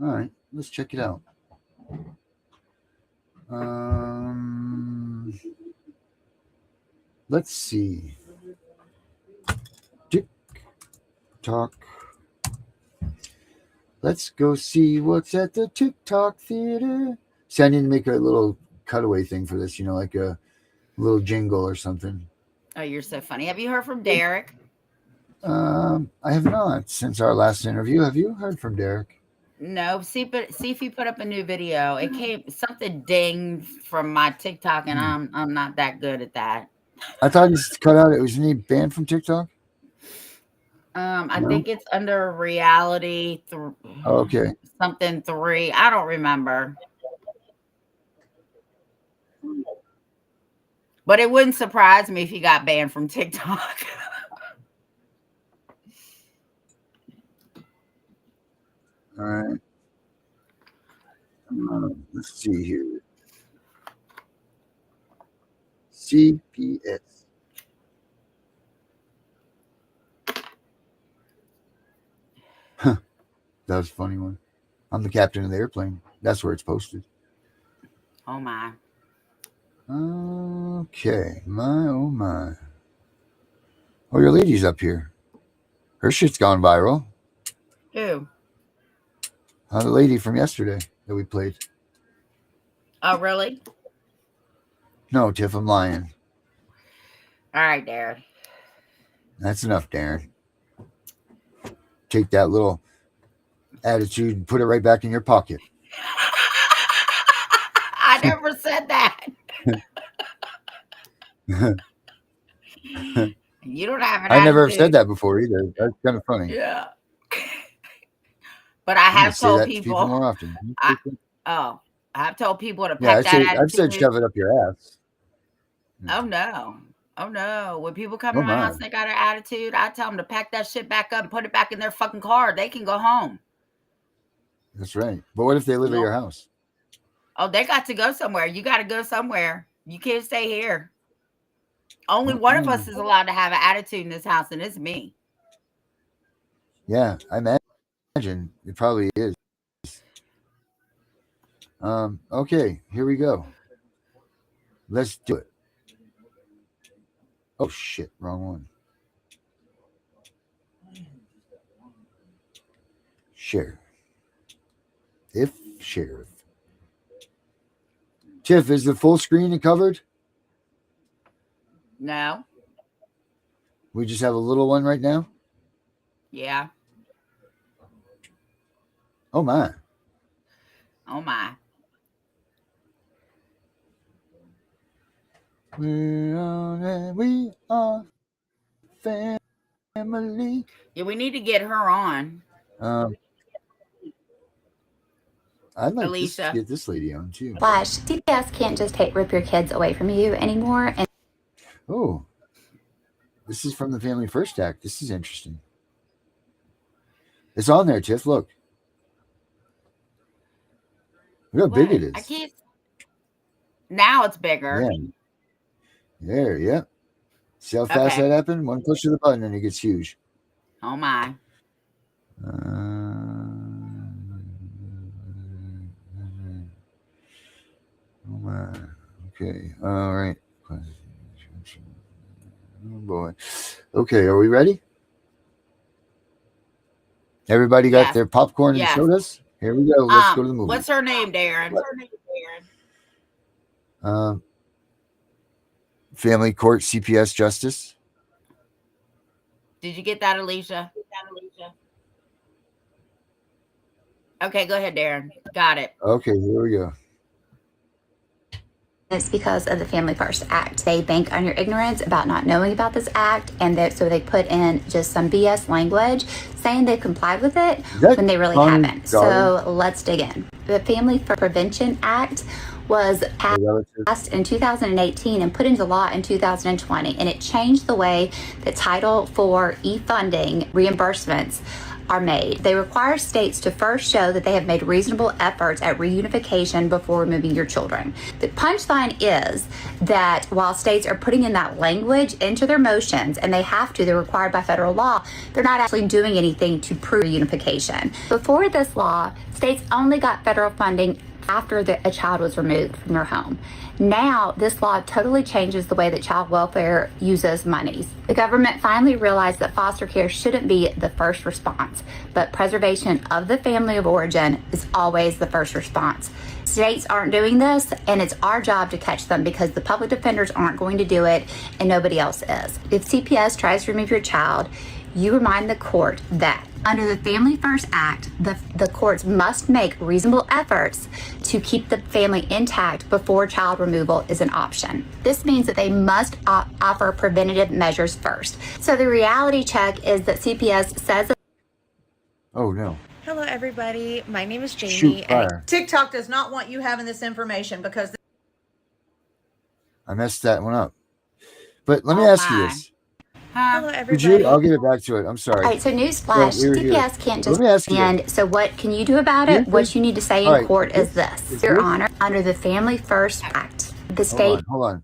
All right, let's check it out. Let's see. TikTok. Let's go see what's at the TikTok theater. See, I need to make a little cutaway thing for this, like a little jingle or something.
Oh, you're so funny. Have you heard from Derek?
I have not since our last interview. Have you heard from Derek?
No. See if he put up a new video. It came something dinged from my TikTok, and I'm not that good at that.
I thought he's cut out. Wasn't he banned from TikTok?
I think it's under reality.
Okay.
Something 3. I don't remember. But it wouldn't surprise me if he got banned from TikTok.
All right. Let's see here. CPS. That was a funny one. I'm the captain of the airplane. That's where it's posted.
Oh my.
Okay. My, oh my. Oh, your lady's up here. Her shit's gone viral.
Who?
The lady from yesterday that we played.
Oh, really?
No, Tiff, I'm lying.
All right, Darren.
That's enough, Darren. Take that little attitude and put it right back in your pocket.
I never said that. You don't have an
I never have
attitude.
said that before either. That's kind of funny.
Yeah. But I
I'm gonna
have
say
told
that to people more often.
I have told people to
Yeah,
pack that attitude.
I've said shove it up your ass.
Oh no. Oh no. When people come
Oh
to my
my.
house and they got an attitude, I tell them to pack that shit back up and put it back in their fucking car. They can go home.
That's right. But what if they live at your house?
Oh, they got to go somewhere. You got to go somewhere. You can't stay here. Only one of us is allowed to have an attitude in this house, and it's me.
Yeah, I imagine it probably is. Okay, here we go. Let's do it. Oh shit, wrong one. Sheriff. Sheriff. Tiff, is the full screen covered?
No.
We just have a little one right now?
Yeah.
Oh my.
Oh my.
We are family.
Yeah, we need to get her on.
I'd like
Alicia.
to get this lady on too.
Flash, CPS can't just rip your kids away from you anymore. And
oh, this is from the Family First Act. This is interesting. It's on there, Tiff. Look. Look how big it is.
I can't. Now it's bigger.
Yeah. There, yeah. See how fast that happened? One push of the button and it gets huge.
Oh my.
Oh my. Okay. All right. Oh boy. Okay, are we ready? Everybody got their popcorn and sodas? Here we go. Let's go to the movie.
What's her name, Darren?
Family Court CPS Justice.
Did you get that, Alicia? Okay, go ahead, Darren. Got it.
Okay, here we go.
it's because of the Family First Act. They bank on your ignorance about not knowing about this act, and so they put in just some BS language saying they've complied with it when they really haven't. So let's dig in. The Family Prevention Act was passed in 2018 and put into law in 2020, and it changed the way that Title IV e-funding reimbursements are made. They require states to first show that they have made reasonable efforts at reunification before removing your children. The punchline is that while states are putting in that language into their motions, and they have to, they're required by federal law, they're not actually doing anything to prove reunification. Before this law, states only got federal funding after a child was removed from their home. Now, this law totally changes the way that child welfare uses monies. The government finally realized that foster care shouldn't be the first response, but preservation of the family of origin is always the first response. States aren't doing this, and it's our job to catch them because the public defenders aren't going to do it, and nobody else is. If CPS tries to remove your child, you remind the court that under the Family First Act, the courts must make reasonable efforts to keep the family intact before child removal is an option. This means that they must offer preventative measures first. So the reality check is that CPS says that.
Oh no.
Hello everybody, my name is Jamie.
Fire.
TikTok does not want you having this information because
I messed that one up. But let me ask you this.
Hello everybody.
I'll get it back to it. I'm sorry.
All right, so newsflash, CPS can't just and so what can you do about it? What you need to say in court is this. Your Honor, under the Family First Act, the state...
Hold on.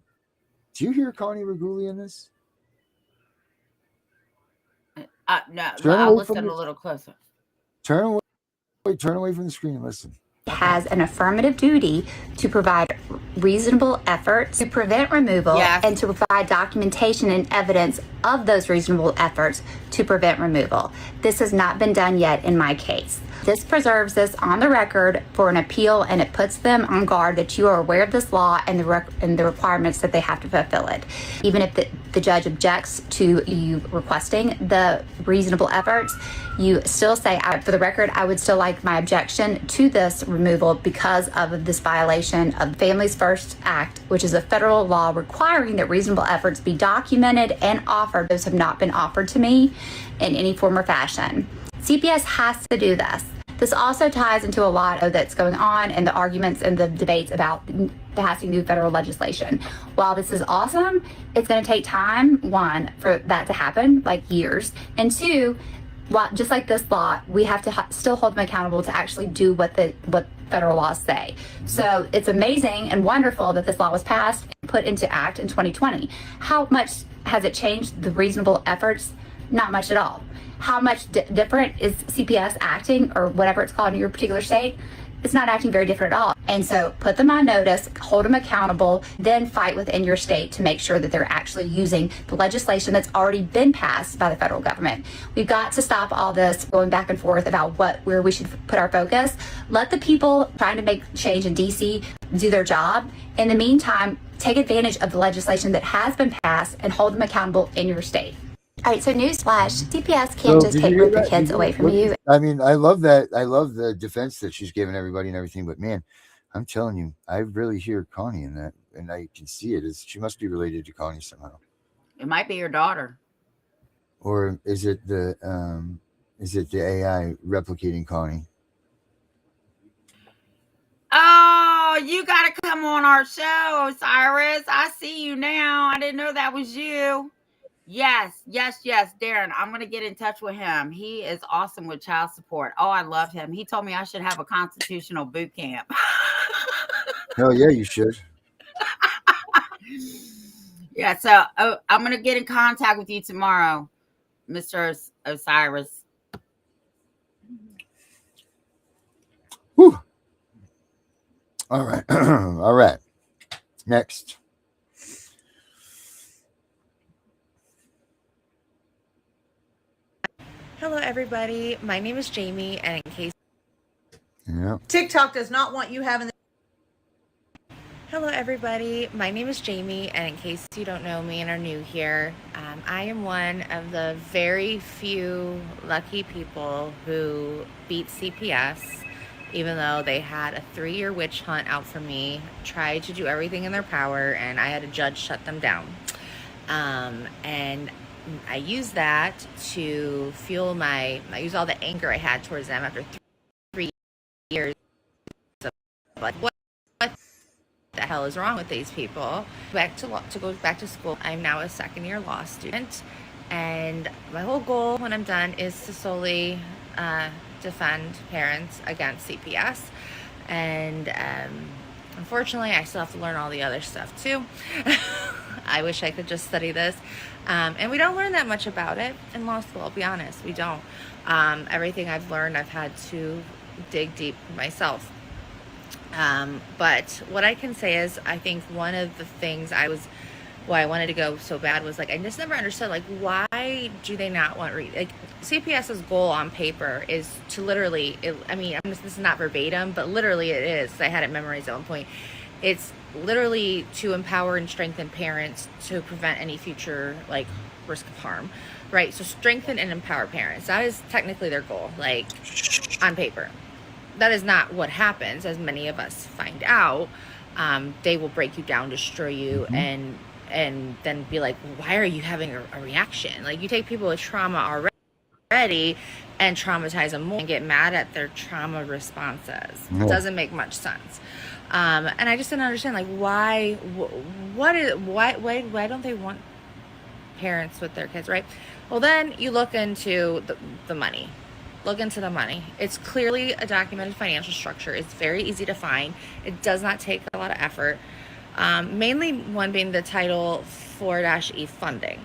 Do you hear Connie Reguli in this?
No, I'll listen a little closer.
Turn away Wait, turn away from the screen and listen.
Has an affirmative duty to provide reasonable efforts to prevent removal and to provide documentation and evidence of those reasonable efforts to prevent removal. This has not been done yet in my case. This preserves this on the record for an appeal, and it puts them on guard that you are aware of this law and the requirements that they have to fulfill it. Even if the judge objects to you requesting the reasonable efforts, you still say, for the record, I would still like my objection to this removal because of this violation of Families First Act, which is a federal law requiring that reasonable efforts be documented and offered. Those have not been offered to me in any form or fashion. CPS has to do this. This also ties into a lot of that's going on and the arguments and the debates about passing new federal legislation. While this is awesome, it's going to take time, one, for that to happen, like years, and two, just like this law, we have to still hold them accountable to actually do what federal laws say. So it's amazing and wonderful that this law was passed and put into act in 2020. How much has it changed the reasonable efforts? Not much at all. How much different is CPS acting, or whatever it's called in your particular state? It's not acting very different at all. And so put them on notice, hold them accountable, then fight within your state to make sure that they're actually using the legislation that's already been passed by the federal government. We've got to stop all this going back and forth about where we should put our focus. Let the people trying to make change in DC do their job. In the meantime, take advantage of the legislation that has been passed and hold them accountable in your state. All right, so newsflash, CPS can't just take the kids away from you.
I mean, I love that. I love the defense that she's giving everybody and everything. But man, I'm telling you, I really hear Connie in that, and I can see it. She must be related to Connie somehow.
It might be your daughter.
Or is it the AI replicating Connie?
Oh, you got to come on our show, Cyrus. I see you now. I didn't know that was you. Yes, Darren. I'm going to get in touch with him. He is awesome with child support. Oh, I love him. He told me I should have a constitutional boot camp.
Hell yeah, you should.
Yeah, so I'm going to get in contact with you tomorrow, Mr. Osiris.
Whew. All right. All right. Next.
Hello, everybody. My name is Jamie, and in case
TikTok does not want you having.
Hello, everybody. My name is Jamie, and in case you don't know me and are new here, I am one of the very few lucky people who beat CPS, even though they had a 3-year witch hunt out for me, tried to do everything in their power, and I had a judge shut them down. And I use that to fuel I use all the anger I had towards them after 3 years of like, what the hell is wrong with these people? To go back to school. I'm now a second-year law student, and my whole goal when I'm done is to solely defend parents against CPS. And unfortunately, I still have to learn all the other stuff too. I wish I could just study this. And we don't learn that much about it in law school, I'll be honest. We don't. Everything I've learned, I've had to dig deep myself. But what I can say is, I think one of the things why I wanted to go so bad was, like, I just never understood, like, why do they not want like CPS's goal on paper is to literally, this is not verbatim, but literally it is. I had it memorized at one point. It's literally to empower and strengthen parents to prevent any future, like, risk of harm, right? So strengthen and empower parents. That is technically their goal, like, on paper. That is not what happens, as many of us find out. They will break you down, destroy you, and then be like, why are you having a reaction? Like, you take people with trauma already and traumatize them more and get mad at their trauma responses. It doesn't make much sense. And I just didn't understand, like, why don't they want parents with their kids, right? Well, then you look into the money. Look into the money. It's clearly a documented financial structure. It's very easy to find. It does not take a lot of effort. Mainly one being the Title 4-E funding.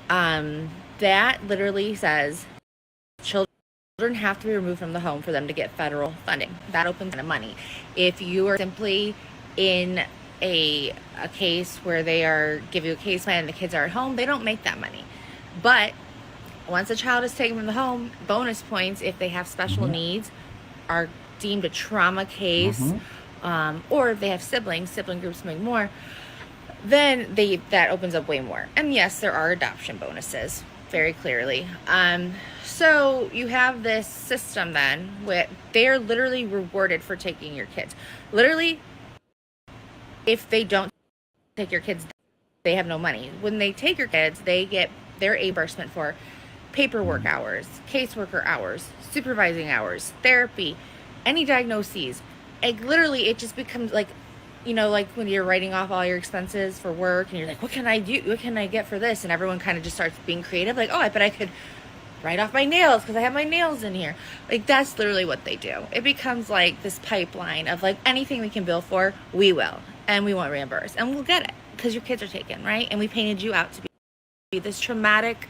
That literally says children children have to be removed from the home for them to get federal funding. That opens the money. If you are simply in a case where they are give you a case plan and the kids are at home, they don't make that money. But once a child is taken from the home, bonus points if they have special needs are deemed a trauma case, or if they have sibling groups make more, then that opens up way more. And yes, there are adoption bonuses, very clearly. So you have this system then where they're literally rewarded for taking your kids. Literally, if they don't take your kids, they have no money. When they take your kids, they get their reimbursement for paperwork hours, caseworker hours, supervising hours, therapy, any diagnoses. Like literally, it just becomes like, you know, like when you're writing off all your expenses for work and you're like, what can I do? What can I get for this? And everyone kind of just starts being creative. Like, oh, I bet I could write off my nails because I have my nails in here. Like, that's literally what they do. It becomes like this pipeline of like anything we can bill for, we will. And we won't reimburse. And we'll get it because your kids are taken, right? And we painted you out to be this traumatic,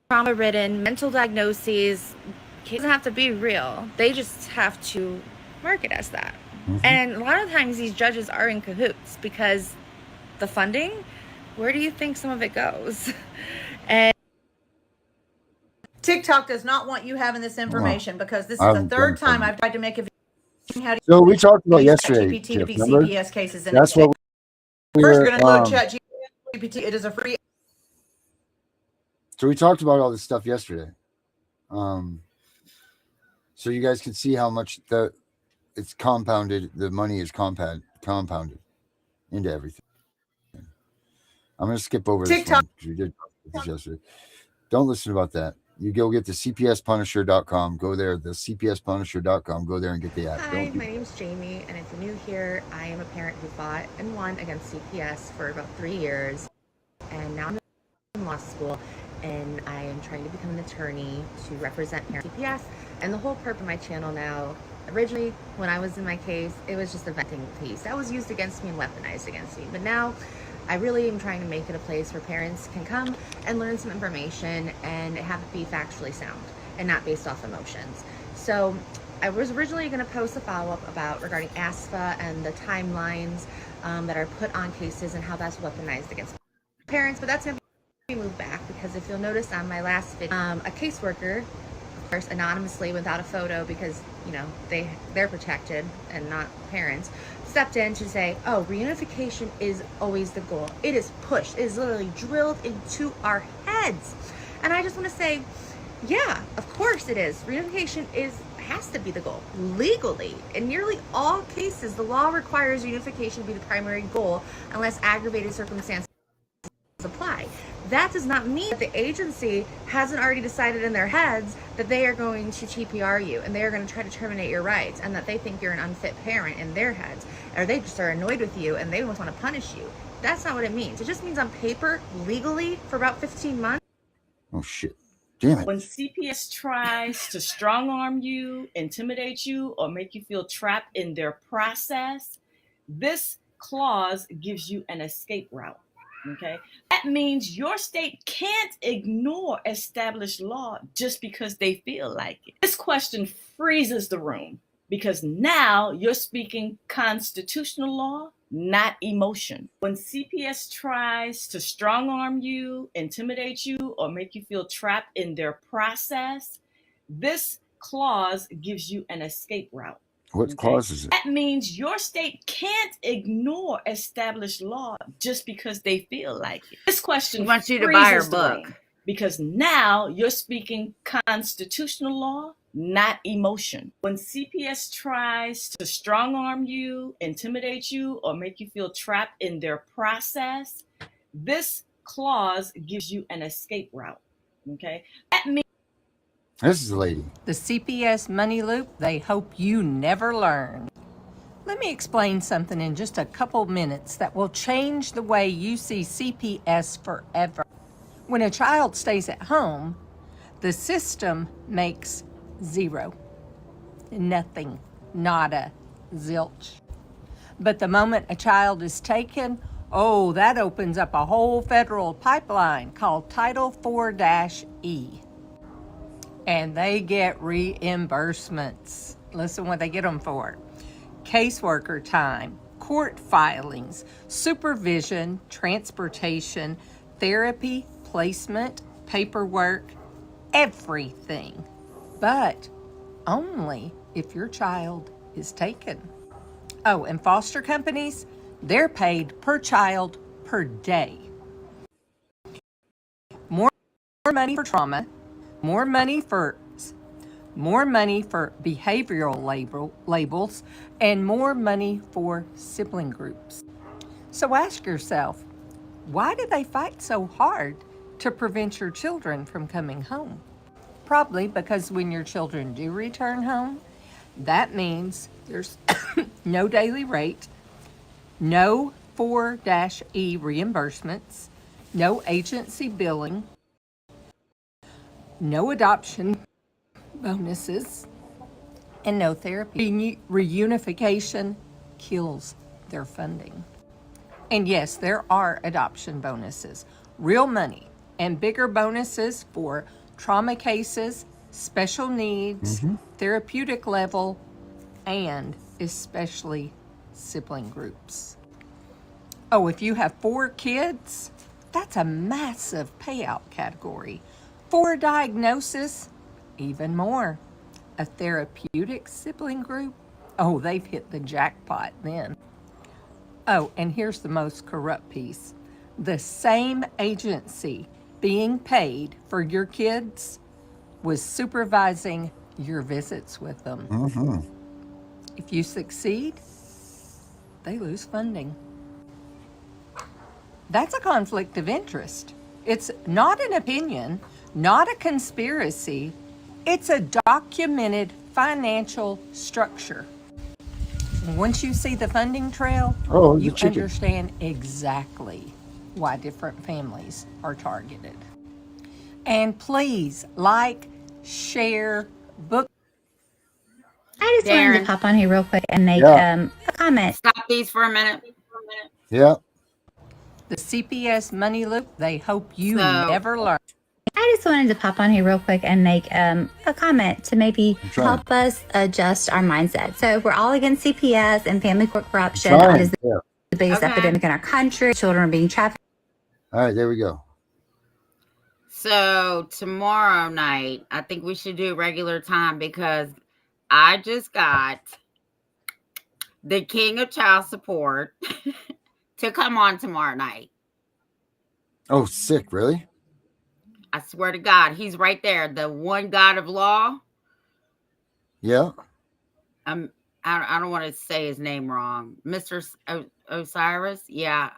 trauma-ridden, mental diagnoses. Kids don't have to be real. They just have to market as that. And a lot of times these judges are in cahoots because the funding, where do you think some of it goes? And
TikTok does not want you having this information because this is the third time I've tried to make a video. How to
So we talked about yesterday.
GPT to be
Remember?
CPS cases.
That's what we
first
were,
we're going to load ChatGPT. It is a free.
So we talked about all this stuff yesterday. So you guys can see how much it's compounded. The money is compounded into everything. I'm going to skip over this one because we did talk about this yesterday. Don't listen about that. You go get the cpspunisher.com. Go there, the cpspunisher.com. Go there and get the app.
Hi, my name is Jamie, and if you're new here, I am a parent who fought and won against CPS for about 3 years, and now I'm in law school, and I am trying to become an attorney to represent parent CPS. And the whole purpose of my channel now, originally when I was in my case, it was just a venting piece that was used against me and weaponized against me. But now I really am trying to make it a place where parents can come and learn some information and have it be factually sound and not based off emotions. So I was originally going to post a follow-up regarding ASFA and the timelines that are put on cases and how that's weaponized against parents, but that's going to be moved back because if you'll notice on my last video, a caseworker, of course anonymously without a photo because, you know, they're protected and not parents, stepped in to say, oh, reunification is always the goal. It is pushed. It is literally drilled into our heads. And I just want to say, yeah, of course it is. Reunification has to be the goal. Legally, in nearly all cases, the law requires reunification to be the primary goal unless aggravated circumstances apply. That does not mean that the agency hasn't already decided in their heads that they are going to TPR you and they are going to try to terminate your rights and that they think you're an unfit parent in their heads, or they just are annoyed with you and they just want to punish you. That's not what it means. It just means on paper, legally, for about 15 months.
Oh, shit. Damn it.
When CPS tries to strong arm you, intimidate you, or make you feel trapped in their process, this clause gives you an escape route. Okay, that means your state can't ignore established law just because they feel like it. This question freezes the room because now you're speaking constitutional law, not emotion. When CPS tries to strong arm you, intimidate you, or make you feel trapped in their process, this clause gives you an escape route.
What clause is it?
That means your state can't ignore established law just because they feel like it. This question
wants you to buy her book
because now you're speaking constitutional law, not emotion. When CPS tries to strong arm you, intimidate you, or make you feel trapped in their process, this clause gives you an escape route. Okay, that means.
This is the lady.
The CPS money loop they hope you never learn. Let me explain something in just a couple minutes that will change the way you see CPS forever. When a child stays at home, the system makes zero. Nothing. Nada. Zilch. But the moment a child is taken, oh, that opens up a whole federal pipeline called Title 4-E. and they get reimbursements. Listen what they get them for: caseworker time, court filings, supervision, transportation, therapy, placement, paperwork, everything. But only if your child is taken. Oh, and foster companies, they're paid per child per day. More money for trauma, more money for behavioral labels, and more money for sibling groups. So ask yourself, why do they fight so hard to prevent your children from coming home? Probably because when your children do return home, that means there's no daily rate, no 4-E reimbursements, no agency billing, no adoption bonuses, and no therapy. Reunification kills their funding. And yes, there are adoption bonuses, real money, and bigger bonuses for trauma cases, special needs, therapeutic level, and especially sibling groups. Oh, if you have 4 kids, that's a massive payout category. 4 diagnoses, even more. A therapeutic sibling group, oh, they've hit the jackpot then. Oh, and here's the most corrupt piece. The same agency being paid for your kids was supervising your visits with them. If you succeed, they lose funding. That's a conflict of interest. It's not an opinion, not a conspiracy. It's a documented financial structure. Once you see the funding trail, you understand exactly why different families are targeted. And please like, share, book.
I just wanted to pop on here real quick and make a comment.
Stop these for a minute.
Yeah.
The CPS money loop, they hope you never learn.
I just wanted to pop on here real quick and make a comment to maybe help us adjust our mindset. So we're all against CPS and family court corruption. It is the biggest epidemic in our country. Children are being trafficked.
All right, there we go.
So tomorrow night, I think we should do regular time because I just got the king of child support to come on tomorrow night.
Oh, sick, really?
I swear to God, he's right there. The one God of law.
Yeah.
I don't want to say his name wrong. Mr. Osiris. Yeah,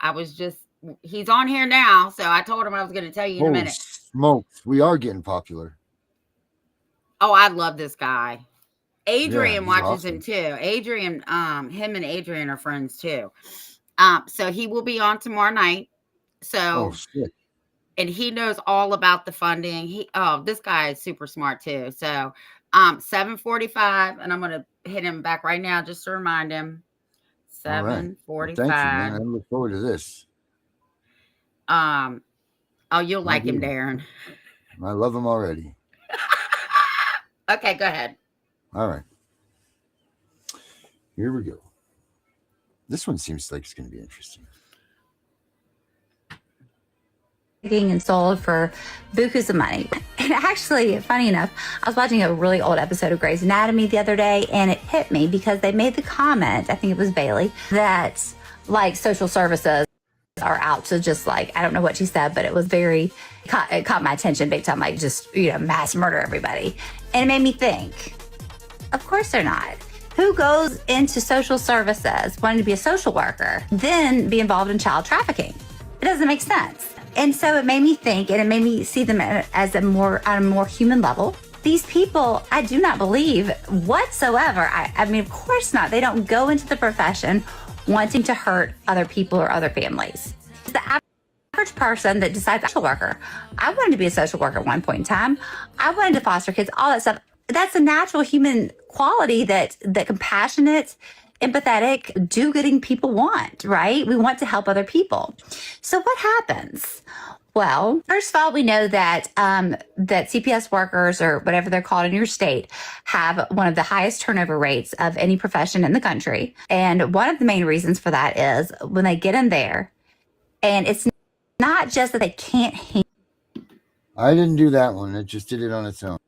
he's on here now. So I told him I was going to tell you in a minute.
Smokes. We are getting popular.
Oh, I love this guy. Adrian watches him too. Adrian, him and Adrian are friends too. So he will be on tomorrow night. So,
shit.
And he knows all about the funding. This guy is super smart too. So, 7:45, and I'm gonna hit him back right now just to remind him. 7:45.
Thank you, man. I look forward to this.
You'll like him, Darren.
I love him already.
Okay, go ahead.
All right. Here we go. This one seems like it's going to be interesting.
And sold for bukus of money. And actually, funny enough, I was watching a really old episode of Grey's Anatomy the other day, and it hit me because they made the comment, I think it was Bailey, that like social services are out to just like, I don't know what she said, but it was it caught my attention big time, like just, mass murder everybody. And it made me think, of course they're not. Who goes into social services wanting to be a social worker, then be involved in child trafficking? It doesn't make sense. And so it made me think, and it made me see them as on a more human level. These people, I do not believe whatsoever. I mean, of course not. They don't go into the profession wanting to hurt other people or other families. The average person that decides social worker, I wanted to be a social worker at one point in time. I wanted to foster kids, all that stuff. That's a natural human quality that compassionate, empathetic, do-gooding people want, right? We want to help other people. So what happens Well, first of all, we know that that CPS workers, or whatever they're called in your state, have one of the highest turnover rates of any profession in the country. And one of the main reasons for that is when they get in there, and it's not just that they can't handle.
I didn't do that one. It just did it on its own.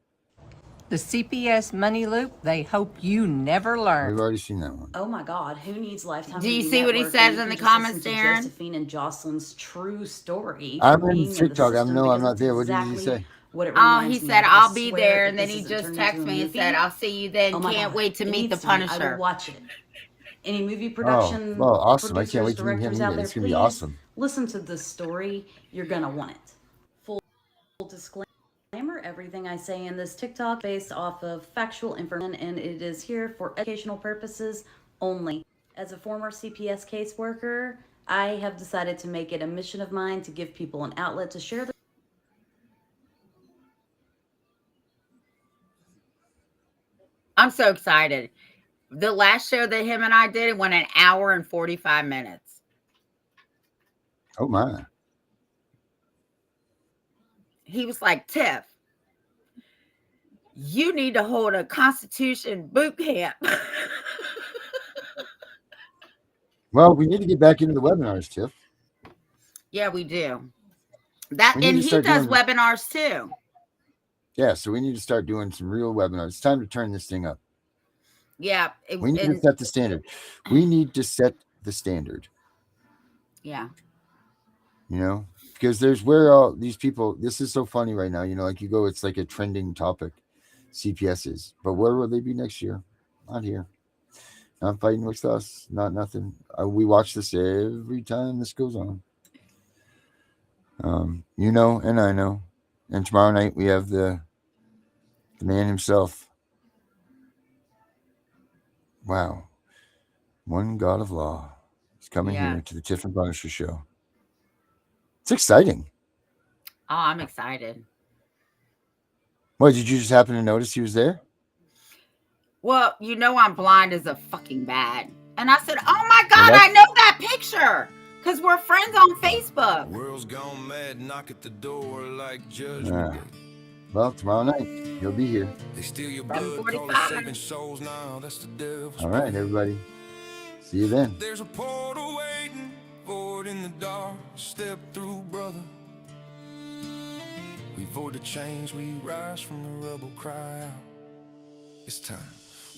The CPS money loop, they hope you never learn.
We've already seen that one.
Oh my God, who needs Lifetime?
Do you
TV
see what he
Network
says
when
in
you
the
can just
comments,
listen to
Darren?
Josephine and Jocelyn's true story.
I'm
from
in
being
TikTok.
the system,
I'm
because
not
it's
there. What did he
exactly
say?
What it
Oh,
reminds
he
me
said,
of.
I'll
I
be
swear
there.
if
And then
this
he
isn't
just
turned
texted
into a
me and
movie,
said, I'll see you then.
oh my
Can't
God,
wait to
it
meet the
needs to be. I
Punisher.
will watch it. Any movie
Oh,
production
well, awesome. I can't
producers,
wait to meet him
directors out
either.
there,
It's going to be
please
awesome.
listen to this story. You're going to want it. Full disclaimer, everything I say in this TikTok based off of factual information, and it is here for educational purposes only. As a former CPS caseworker, I have decided to make it a mission of mine to give people an outlet to share their
I'm so excited. The last show that him and I did, it went an hour and 45 minutes.
Oh, my.
He was like, Tiff, you need to hold a Constitution boot camp.
Well, we need to get back into the webinars, Tiff.
Yeah, we do. That,
We need
and
to
he
start
does
doing-
webinars too.
Yeah, so we need to start doing some real webinars. It's time to turn this thing up.
Yeah.
We need to set the standard. We need to set the standard.
Yeah.
You know, because there's where all these people, this is so funny right now. You know, like you go, it's like a trending topic, CPS is. But where will they be next year? Not here. Not fighting with us. Not nothing. We watch this every time this goes on. You know, and I know. And tomorrow night we have the man himself. Wow. One God of Law is coming here to the Tiff and Punisher show. It's exciting.
Oh, I'm excited.
What, did you just happen to notice he was there?
Well, you know I'm blind as a fucking bat. And I said, oh my God, I know that picture. Because we're friends on Facebook.
World's gone mad, knock at the door like judgment.
Well, tomorrow night, he'll be here.
They steal your blood, call it saving souls. Now that's the devil's.
All right, everybody. See you then.
There's a portal waiting for it in the dark. Step through, brother. We void the chains, we rise from the rubble, cry out. It's time.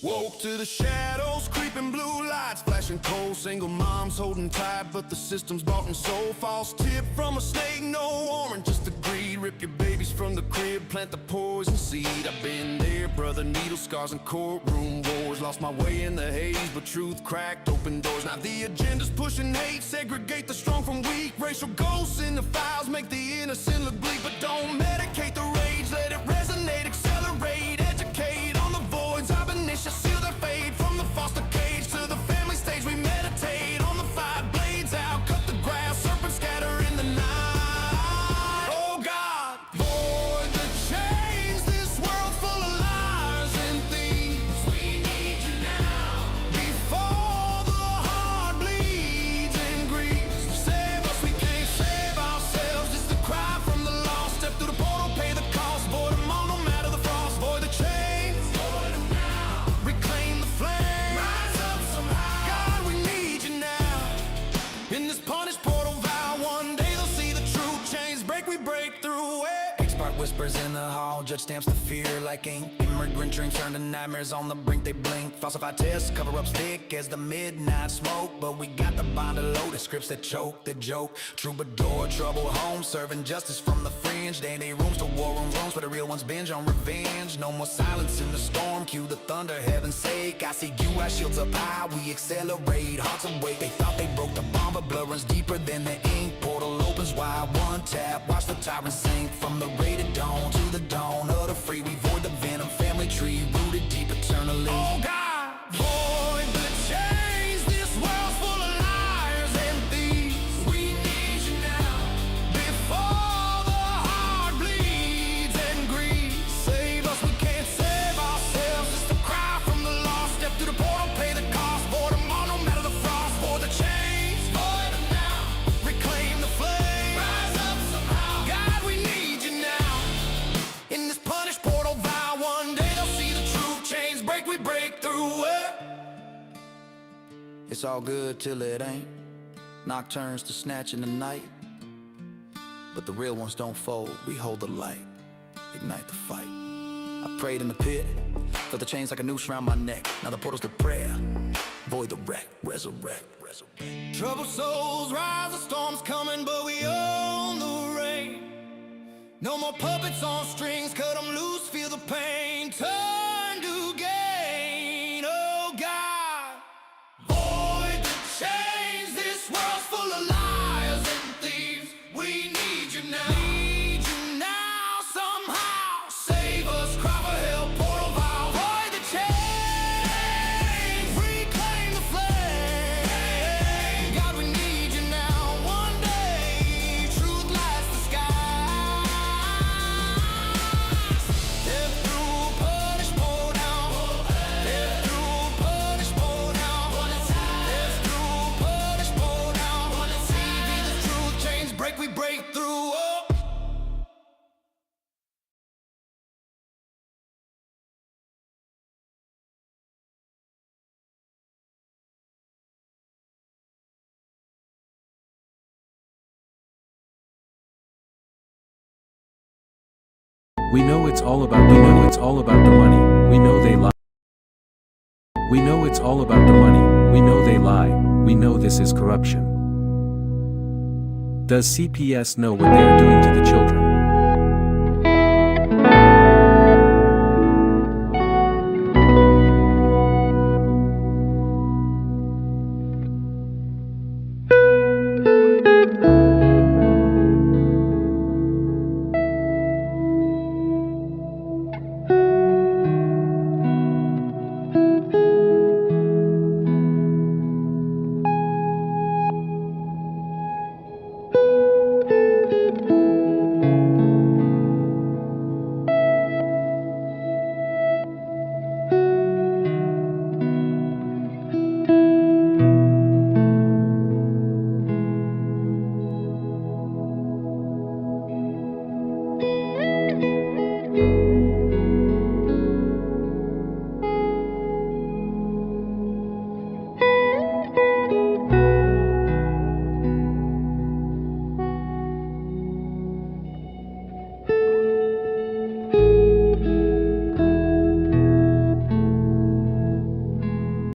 Woke to the shadows, creeping blue lights, flashing cold, single moms holding tight, but the system's bought and sold. False tip from a snake, no orange, just a greed. Rip your babies from the crib, plant the poison seed. I've been there, brother, needle scars and courtroom wars. Lost my way in the haze, but truth cracked open doors. Now the agenda's pushing hate, segregate the strong from weak. Racial ghosts in the files make the innocent look bleak, but don't medicate the rage, let it resonate, accelerate, educate on the voids. I've been seal their fate from the foster cage to the family stage. We meditate on the five blades out, cut the grass, serpents scatter in the night. Oh God, void the chains. This world's full of liars and thieves. We need you now before the heart bleeds and grieves. Save us, we can't save ourselves. It's the cry from the lost. Step through the portal, pay the cost. Void them all, no matter the frost. Void the chains. Void them now. Reclaim the flame. Rise up somehow. God, we need you now. In this punished portal vow, one day they'll see the truth. Chains break, we break through it.
Spark whispers in the hall, judge stamps the fear like ink. Immigrant dreams turn to nightmares on the brink, they blink. Falsified tests, cover ups thick as the midnight smoke. But we got the bond to load, the scripts that choke, the joke. Troubadour, troubled home, serving justice from the fringe. They ain't rooms to war room rooms, where the real ones binge on revenge. No more silence in the storm, cue the thunder, heaven's sake. I see you, our shields up high, we accelerate, hearts awake. They thought they broke the bomb, but blood runs deeper than the ink. Portal opens wide, one tap, watch the tyrant sink. From the rated dawn to the dawn of the free, we void the venom, family tree, rooted deep eternally.
Oh God, void the chains. This world's full of liars and thieves. We need you now before the heart bleeds and grieves. Save us, we can't save ourselves. It's the cry from the lost. Step through the portal, pay the cost. Void them all, no matter the frost. Void the chains, void them now. Reclaim the flame. Rise up somehow.
It's all good till it ain't. Nocturnes to snatch in the night. But the real ones don't fold, we hold the light. Ignite the fight. I prayed in the pit, felt the chains like a noose around my neck. Now the portal's to prayer, void the wreck, resurrect. Troubled souls rise, the storm's coming, but we own the rain. No more puppets on strings, cut them loose, feel the pain. Turn to gain, oh God. Void the chains, this world's full of liars and thieves. We need you now. Need you now, somehow. Save us, cry for help, portal vow. Void the chains, reclaim the flame. God, we need you now. One day, truth lights the sky. Death through punish, pour down. Death through punish, pour down. Death through punish, pour down. See the truth, chains break, we break through. Oh.
We know it's all about the money. It's all about the money. We know they lie. We know it's all about the money. We know they lie. We know this is corruption. Does CPS know what they are doing to the children?